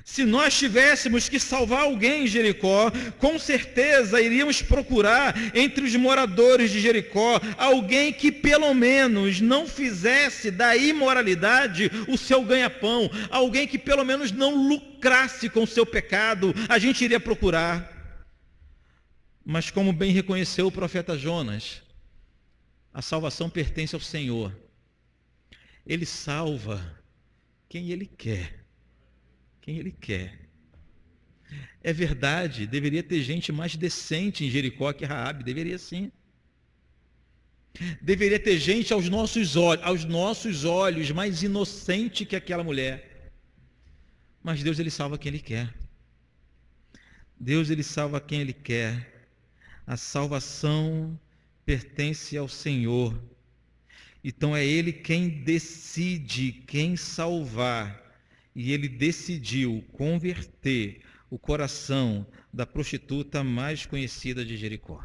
Se nós tivéssemos que salvar alguém em Jericó, com certeza iríamos procurar entre os moradores de Jericó alguém que pelo menos não fizesse da imoralidade o seu ganha-pão, alguém que pelo menos não lucrasse com o seu pecado. A gente iria procurar. Mas como bem reconheceu o profeta Jonas, a salvação pertence ao Senhor. Ele salva quem Ele quer. Quem Ele quer. É verdade, deveria ter gente mais decente em Jericó que Raabe, deveria sim. Deveria ter gente aos nossos olhos mais inocente que aquela mulher. Mas Deus, Ele salva quem Ele quer. Deus, Ele salva quem Ele quer. A salvação pertence ao Senhor. Então é Ele quem decide quem salvar. E Ele decidiu converter o coração da prostituta mais conhecida de Jericó.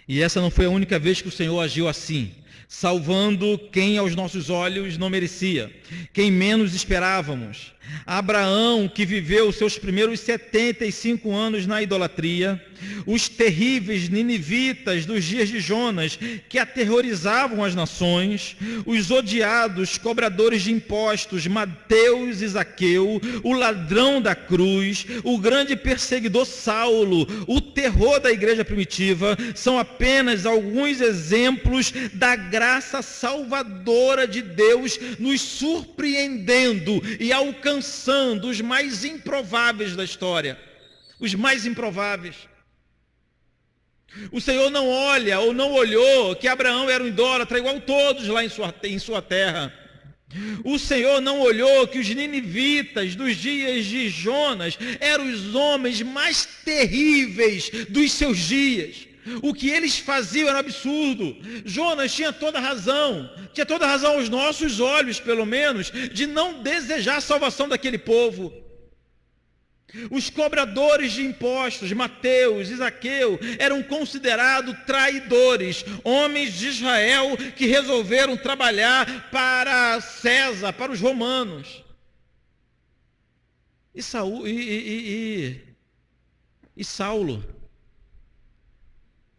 E essa não foi a única vez que o Senhor agiu assim, salvando quem aos nossos olhos não merecia, quem menos esperávamos. Abraão, que viveu os seus primeiros 75 anos na idolatria, os terríveis ninivitas dos dias de Jonas, que aterrorizavam as nações, os odiados cobradores de impostos, Mateus e Zaqueu, o ladrão da cruz, o grande perseguidor Saulo, o terror da igreja primitiva, são apenas alguns exemplos da graça salvadora de Deus nos surpreendendo e alcançando os mais improváveis da história. Os mais improváveis. O Senhor não olha ou não olhou que Abraão era um idólatra igual todos lá em sua terra. O Senhor não olhou que os ninivitas dos dias de Jonas eram os homens mais terríveis dos seus dias. O que eles faziam era absurdo. Jonas tinha toda razão aos nossos olhos, pelo menos, de não desejar a salvação daquele povo. Os cobradores de impostos, Mateus e Zaqueu, eram considerados traidores, homens de Israel que resolveram trabalhar para César, para os romanos. E Saulo,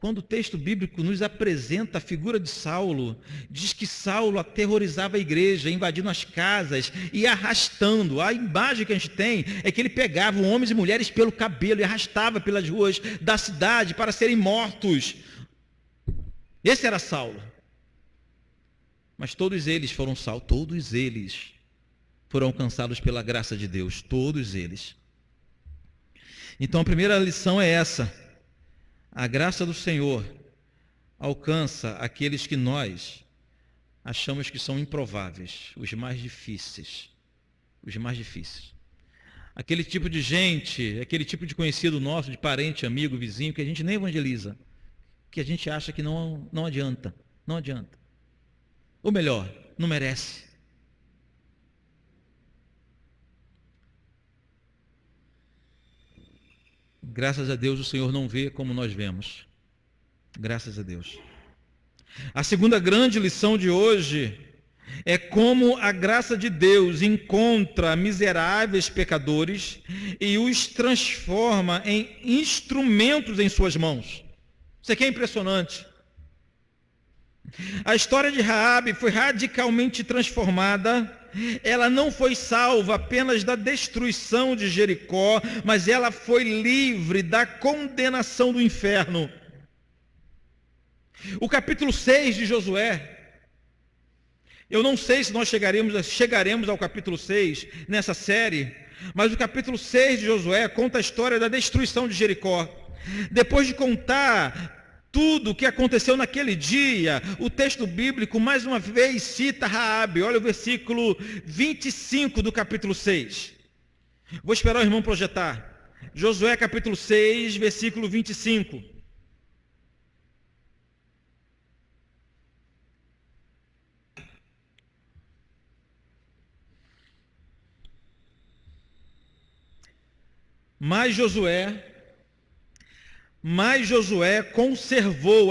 quando o texto bíblico nos apresenta a figura de Saulo, diz que Saulo aterrorizava a igreja, invadindo as casas e arrastando. A imagem que a gente tem é que ele pegava homens e mulheres pelo cabelo e arrastava pelas ruas da cidade para serem mortos. Esse era Saulo. Mas todos eles foram salvos, todos eles foram alcançados pela graça de Deus, todos eles. Então a primeira lição é essa. A graça do Senhor alcança aqueles que nós achamos que são improváveis, os mais difíceis. Os mais difíceis. Aquele tipo de gente, aquele tipo de conhecido nosso, de parente, amigo, vizinho, que a gente nem evangeliza, que a gente acha que não adianta, não adianta. Ou melhor, não merece. Graças a Deus o Senhor não vê como nós vemos. Graças a Deus. A segunda grande lição de hoje é como a graça de Deus encontra miseráveis pecadores e os transforma em instrumentos em suas mãos. Isso aqui é impressionante. A história de Raabe foi radicalmente transformada. Ela não foi salva apenas da destruição de Jericó, mas ela foi livre da condenação do inferno. O capítulo 6 de Josué, eu não sei se nós chegaremos ao capítulo 6 nessa série, mas o capítulo 6 de Josué conta a história da destruição de Jericó. Depois de contar tudo o que aconteceu naquele dia, o texto bíblico mais uma vez cita Raabe. Olha o versículo 25 do capítulo 6. Vou esperar o irmão projetar. Josué capítulo 6, versículo 25. Mas Josué conservou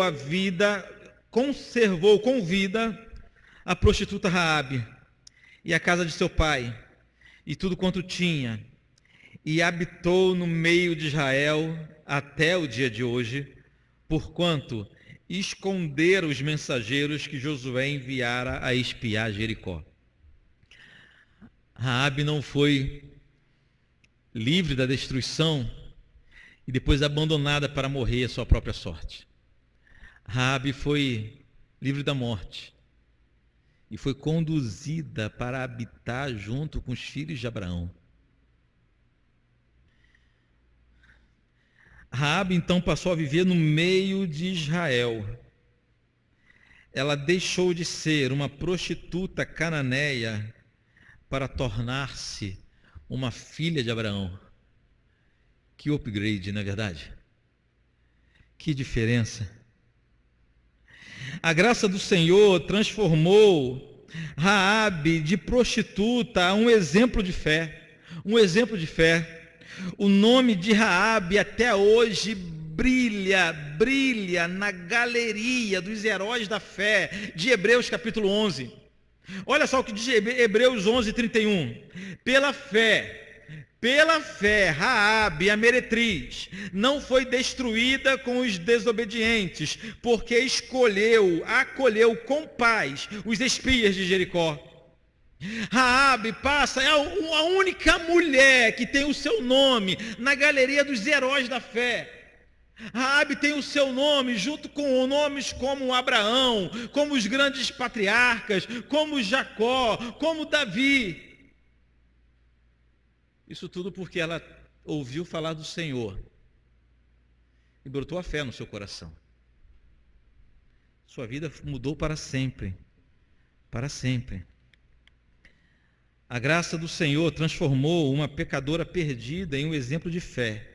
com vida a prostituta Raabe e a casa de seu pai e tudo quanto tinha, e habitou no meio de Israel até o dia de hoje, porquanto esconderam os mensageiros que Josué enviara a espiar Jericó. Raabe não foi livre da destruição e depois abandonada para morrer à sua própria sorte. Raabe foi livre da morte e foi conduzida para habitar junto com os filhos de Abraão. Raabe então passou a viver no meio de Israel. Ela deixou de ser uma prostituta cananeia para tornar-se uma filha de Abraão. Que upgrade, não é verdade? Que diferença. A graça do Senhor transformou Raabe de prostituta a um exemplo de fé. Um exemplo de fé. O nome de Raabe até hoje brilha na galeria dos heróis da fé de Hebreus capítulo 11. Olha só o que diz Hebreus 11, 31. Pela fé, Raabe, a meretriz, não foi destruída com os desobedientes, porque acolheu com paz os espias de Jericó. Raabe é a única mulher que tem o seu nome na galeria dos heróis da fé. Raabe tem o seu nome junto com nomes como Abraão, como os grandes patriarcas, como Jacó, como Davi. Isso tudo porque ela ouviu falar do Senhor e brotou a fé no seu coração. Sua vida mudou para sempre. Para sempre. A graça do Senhor transformou uma pecadora perdida em um exemplo de fé.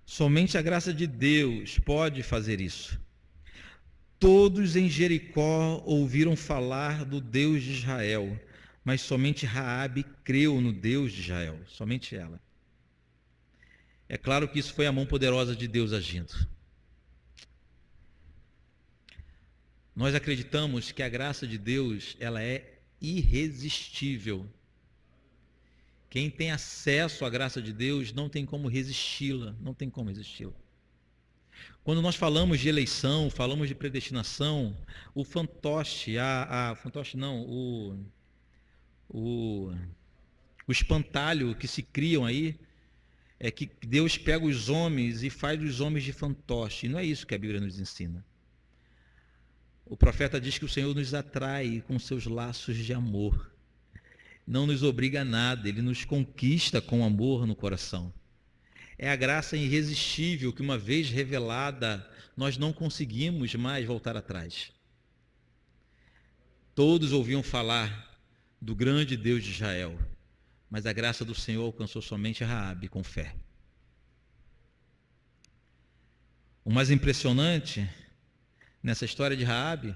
Somente a graça de Deus pode fazer isso. Todos em Jericó ouviram falar do Deus de Israel, mas somente Raabe creu no Deus de Israel, somente ela. É claro que isso foi a mão poderosa de Deus agindo. Nós acreditamos que a graça de Deus, ela é irresistível. Quem tem acesso à graça de Deus não tem como resisti-la, não tem como resisti-la. Quando nós falamos de eleição, falamos de predestinação, o fantoche, o espantalho que se criam aí, é que Deus pega os homens e faz dos homens de fantoche. E não é isso que a Bíblia nos ensina. O profeta diz que o Senhor nos atrai com seus laços de amor. Não nos obriga a nada, Ele nos conquista com amor no coração. É a graça irresistível que, uma vez revelada, nós não conseguimos mais voltar atrás. Todos ouviam falar do grande Deus de Israel, mas a graça do Senhor alcançou somente Raabe com fé. O mais impressionante nessa história de Raabe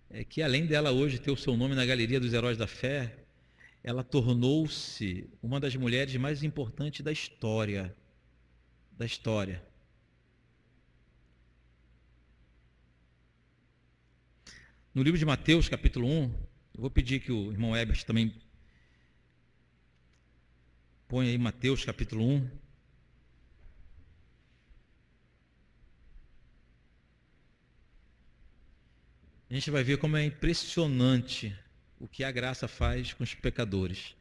é que, além dela hoje ter o seu nome na galeria dos heróis da fé, ela tornou-se uma das mulheres mais importantes da história. da história. No livro de Mateus, capítulo 1, eu vou pedir que o irmão Ebert também ponha aí Mateus, capítulo 1. A gente vai ver como é impressionante o que a graça faz com os pecadores.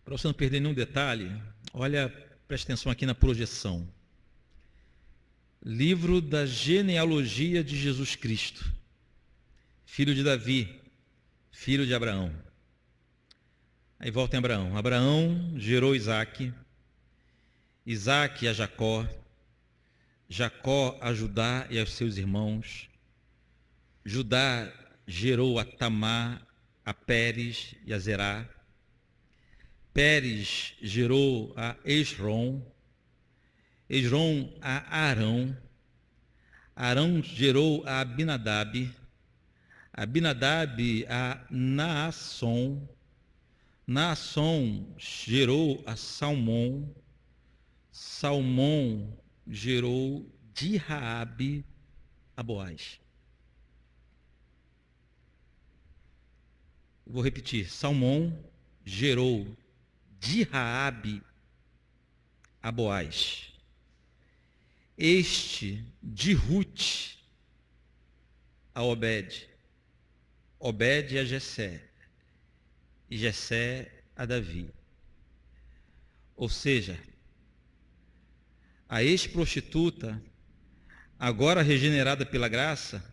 Para você não perder nenhum detalhe, olha, preste atenção aqui na projeção. Livro da genealogia de Jesus Cristo, filho de Davi, filho de Abraão. Aí volta em Abraão. Abraão gerou Isaque, Isaque a Jacó, Jacó a Judá e aos seus irmãos. Judá gerou a Tamar, a Pérez e a Zerá. Pérez gerou a Esrom, Esrom a Arão, Arão gerou a Abinadab, Abinadab a Naasson, Naasson gerou a Salmão, Salmão gerou de Raabe a Boaz. Vou repetir, Salmão gerou de Raabe a Boaz. Este de Ruth a Obed, Obed a Jessé, e Jessé a Davi. Ou seja, a ex-prostituta, agora regenerada pela graça,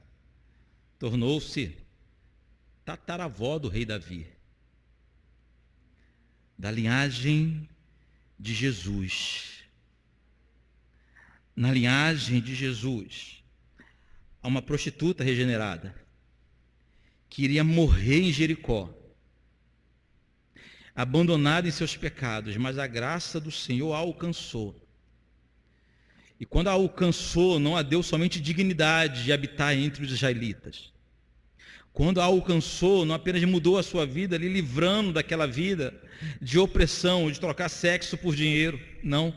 tornou-se tataravó do rei Davi, da linhagem de Jesus. Na linhagem de Jesus, há uma prostituta regenerada, que iria morrer em Jericó, abandonada em seus pecados, mas a graça do Senhor a alcançou. E quando a alcançou, não a deu somente dignidade de habitar entre os israelitas. Quando a alcançou, não apenas mudou a sua vida, lhe livrando daquela vida de opressão, de trocar sexo por dinheiro. Não.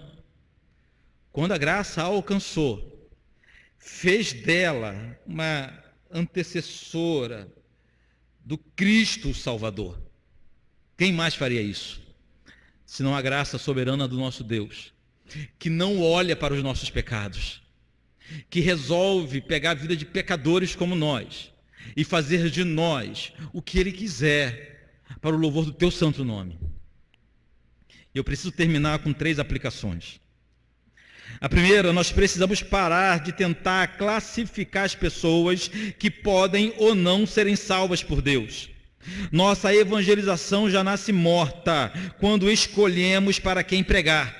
Quando a graça a alcançou, fez dela uma antecessora do Cristo Salvador. Quem mais faria isso? Senão a graça soberana do nosso Deus, que não olha para os nossos pecados, que resolve pegar a vida de pecadores como nós e fazer de nós o que Ele quiser, para o louvor do Teu santo nome. Eu preciso terminar com 3 aplicações. A primeira, nós precisamos parar de tentar classificar as pessoas que podem ou não serem salvas por Deus. Nossa evangelização já nasce morta quando escolhemos para quem pregar.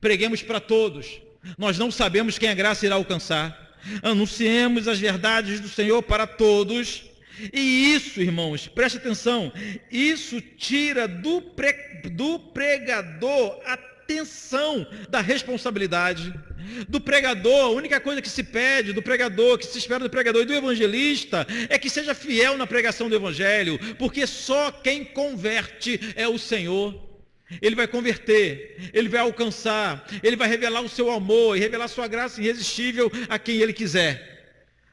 Preguemos para todos. Nós não sabemos quem a graça irá alcançar. Anunciemos as verdades do Senhor para todos. E isso, irmãos, preste atenção, isso tira do pregador a tensão da responsabilidade. Do pregador, a única coisa que se pede do pregador, que se espera do pregador e do evangelista, é que seja fiel na pregação do evangelho, porque só quem converte é o Senhor. Ele vai converter, Ele vai alcançar, Ele vai revelar o seu amor e revelar sua graça irresistível a quem Ele quiser.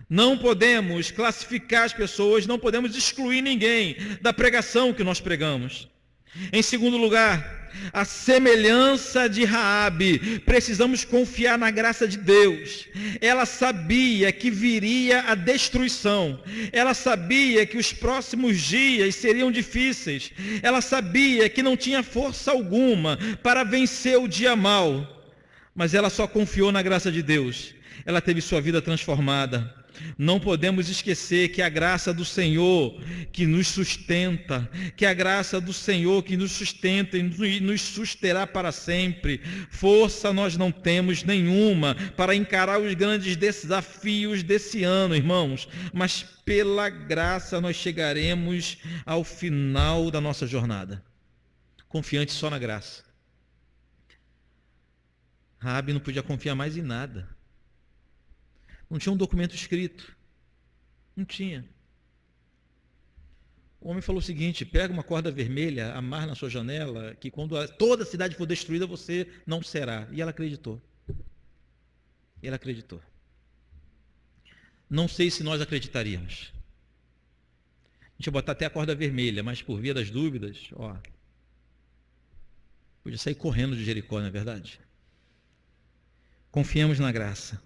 Não podemos classificar as pessoas, não podemos excluir ninguém da pregação que nós pregamos. Em segundo lugar, a semelhança de Raabe, precisamos confiar na graça de Deus. Ela sabia que viria a destruição. Ela sabia que os próximos dias seriam difíceis. Ela sabia que não tinha força alguma para vencer o dia mau. Mas ela só confiou na graça de Deus. Ela teve sua vida transformada. Não podemos esquecer que a graça do Senhor que nos sustenta, que a graça do Senhor que nos sustenta e nos susterá para sempre. Força nós não temos nenhuma para encarar os grandes desafios desse ano, irmãos, mas pela graça nós chegaremos ao final da nossa jornada, confiante só na graça. Raabe não podia confiar mais em nada. Não tinha um documento escrito. Não tinha. O homem falou o seguinte: pega uma corda vermelha, amarra na sua janela, que quando toda a cidade for destruída, você não será. E ela acreditou. E ela acreditou. Não sei se nós acreditaríamos. A gente ia botar até a corda vermelha, mas por via das dúvidas, podia sair correndo de Jericó, não é verdade? Confiamos na graça.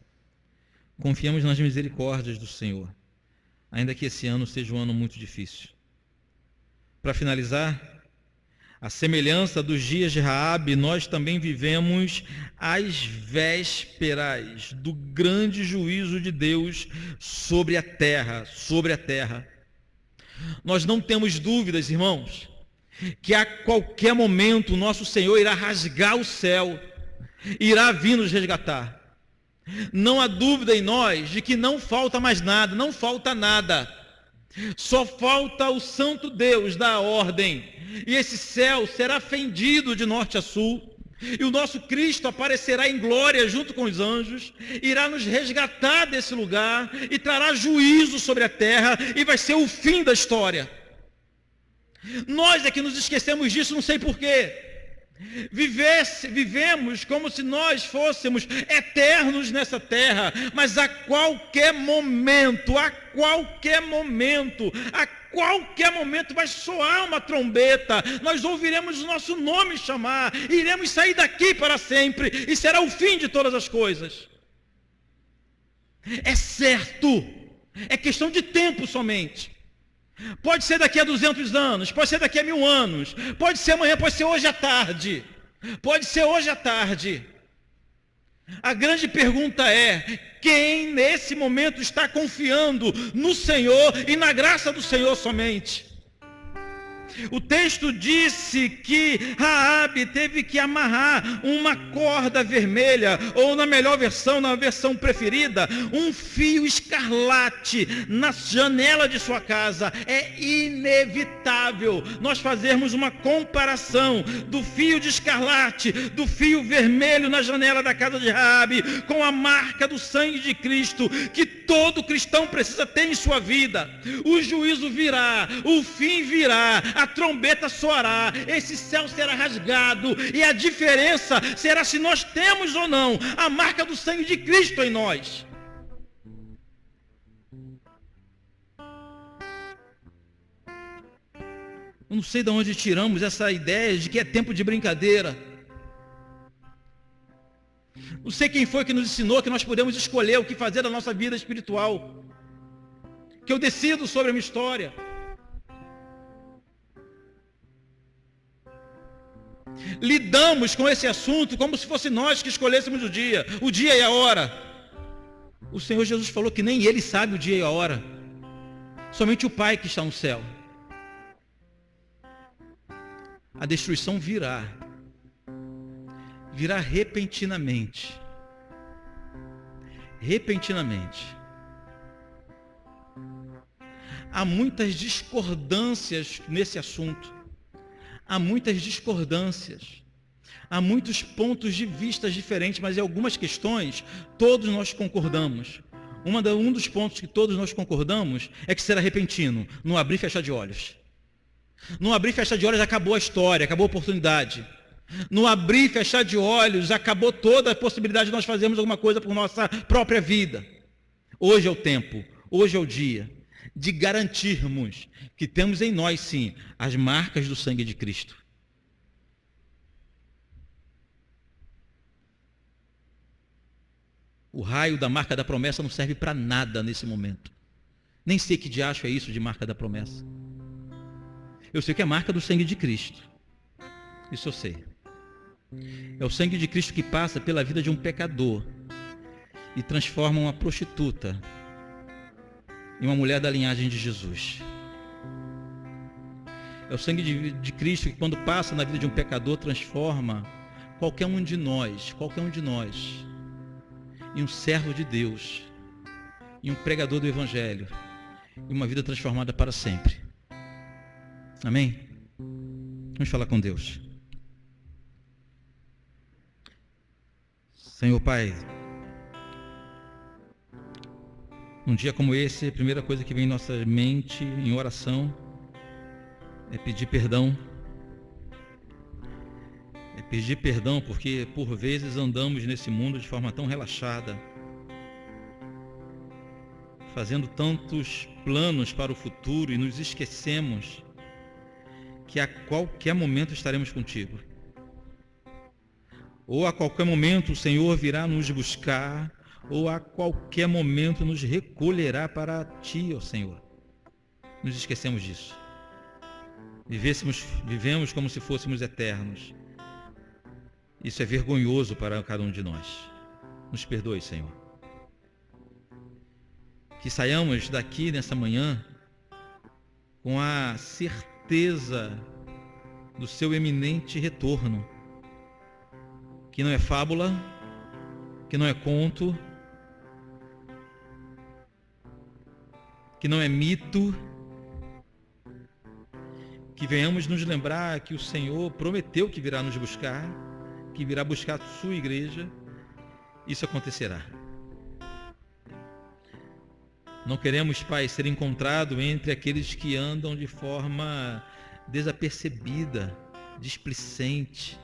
Confiamos nas misericórdias do Senhor. Ainda que esse ano seja um ano muito difícil. Para finalizar, a semelhança dos dias de Raabe, nós também vivemos às vésperas do grande juízo de Deus sobre a terra, Nós não temos dúvidas, irmãos, que a qualquer momento o nosso Senhor irá rasgar o céu, irá vir nos resgatar. Não há dúvida em nós de que não falta mais nada, não falta nada. Só falta o santo Deus dar a ordem, e esse céu será fendido de norte a sul, e o nosso Cristo aparecerá em glória junto com os anjos, irá nos resgatar desse lugar, e trará juízo sobre a terra, e vai ser o fim da história. Nós é que nos esquecemos disso, não sei porquê. Vivemos como se nós fôssemos eternos nessa terra, mas a qualquer momento vai soar uma trombeta, nós ouviremos o nosso nome chamar, e iremos sair daqui para sempre, e será o fim de todas as coisas. É certo, é questão de tempo somente. Pode ser daqui a 200 anos, pode ser daqui a 1000 anos, pode ser amanhã, pode ser hoje à tarde. A grande pergunta é: quem nesse momento está confiando no Senhor e na graça do Senhor somente? O texto disse que Raabe teve que amarrar uma corda vermelha, ou na melhor versão, na versão preferida, um fio escarlate na janela de sua casa. É inevitável nós fazermos uma comparação do fio de escarlate, do fio vermelho na janela da casa de Raabe, com a marca do sangue de Cristo, que todo cristão precisa ter em sua vida. O juízo virá, o fim virá, a trombeta soará, esse céu será rasgado, e a diferença será se nós temos ou não a marca do sangue de Cristo em nós. Eu não sei de onde tiramos essa ideia de que é tempo de brincadeira. Não sei quem foi que nos ensinou que nós podemos escolher o que fazer da nossa vida espiritual, que eu decido sobre a minha história. Lidamos com esse assunto como se fosse nós que escolhêssemos o dia e a hora. O Senhor Jesus falou que nem Ele sabe o dia e a hora, somente o Pai que está no céu. A destruição virá repentinamente. Há muitas discordâncias nesse assunto. Há muitos pontos de vista diferentes, mas em algumas questões todos nós concordamos. Um dos pontos que todos nós concordamos é que será repentino, no abrir e fechar de olhos. No abrir e fechar de olhos acabou a história, acabou a oportunidade. No abrir e fechar de olhos acabou toda a possibilidade de nós fazermos alguma coisa por nossa própria vida. Hoje é o tempo, hoje é o dia de garantirmos que temos em nós, sim, as marcas do sangue de Cristo. O raio da marca da promessa não serve para nada nesse momento. Nem sei que diacho é isso de marca da promessa. Eu sei que é a marca do sangue de Cristo. Isso eu sei. É o sangue de Cristo que passa pela vida de um pecador e transforma uma prostituta em uma mulher da linhagem de Jesus. É o sangue de Cristo que, quando passa na vida de um pecador, transforma qualquer um de nós em um servo de Deus, em um pregador do Evangelho, em uma vida transformada para sempre. Amém? Vamos falar com Deus. Senhor Pai, num dia como esse, a primeira coisa que vem em nossa mente, em oração, é pedir perdão. É pedir perdão porque por vezes andamos nesse mundo de forma tão relaxada, fazendo tantos planos para o futuro e nos esquecemos que a qualquer momento estaremos contigo. Ou a qualquer momento o Senhor virá nos buscar, ou a qualquer momento nos recolherá para ti, ó Senhor. Nos esquecemos disso. Vivemos como se fôssemos eternos. Isso é vergonhoso para cada um de nós. Nos perdoe, Senhor. Que saiamos daqui nessa manhã com a certeza do seu eminente retorno, que não é fábula, que não é conto, que não é mito, que venhamos nos lembrar que o Senhor prometeu que virá nos buscar, que virá buscar a sua igreja. Isso acontecerá. Não queremos, Pai, ser encontrado entre aqueles que andam de forma desapercebida, displicente.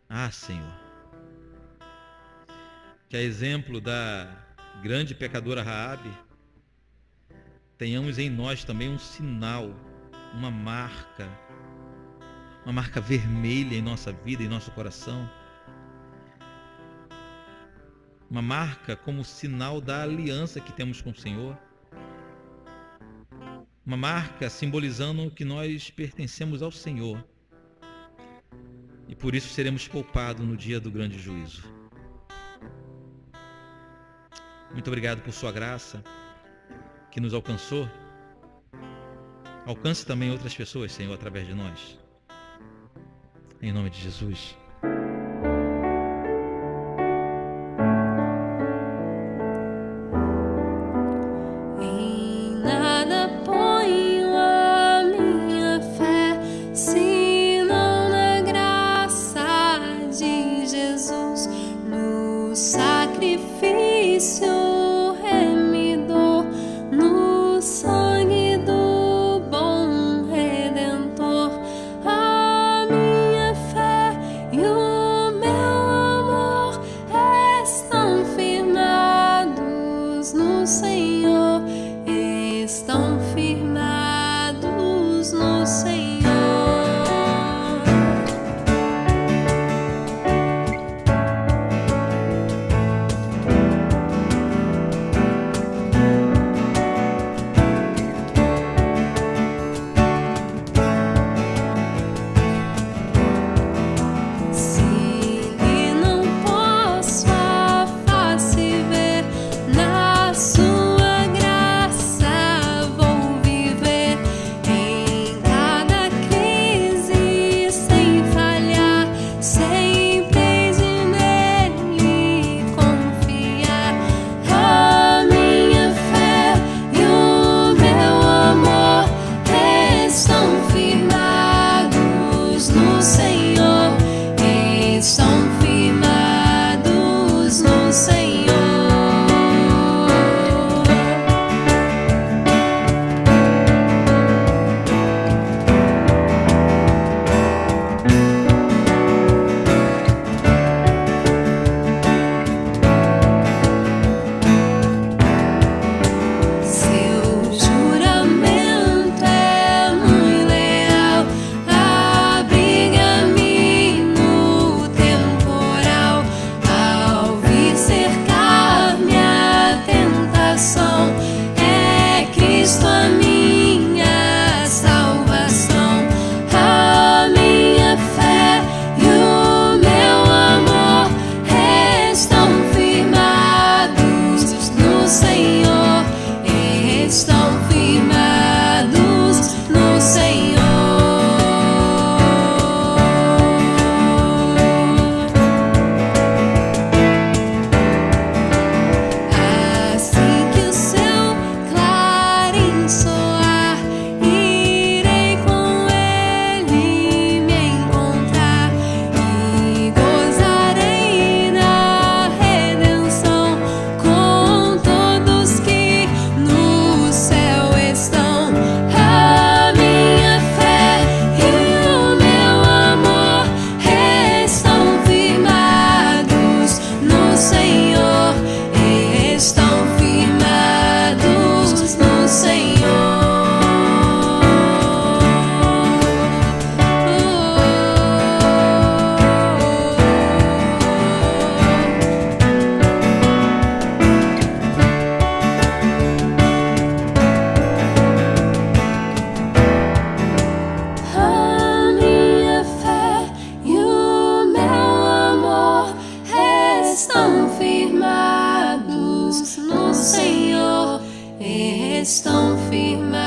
Ah, Senhor, que a exemplo da grande pecadora Raabe, tenhamos em nós também um sinal, uma marca vermelha em nossa vida, em nosso coração. Uma marca como sinal da aliança que temos com o Senhor. Uma marca simbolizando que nós pertencemos ao Senhor. E por isso seremos poupados no dia do grande juízo. Muito obrigado por sua graça que nos alcançou. Alcance também outras pessoas, Senhor, através de nós. Em nome de Jesus. Em nada ponho a minha fé, senão na graça de Jesus, no sacrifício remidor, no sangue do bom Redentor. A minha fé e o meu amor estão firmados no Senhor, estão firmados no Senhor. estão firmados no Senhor. Estão firmados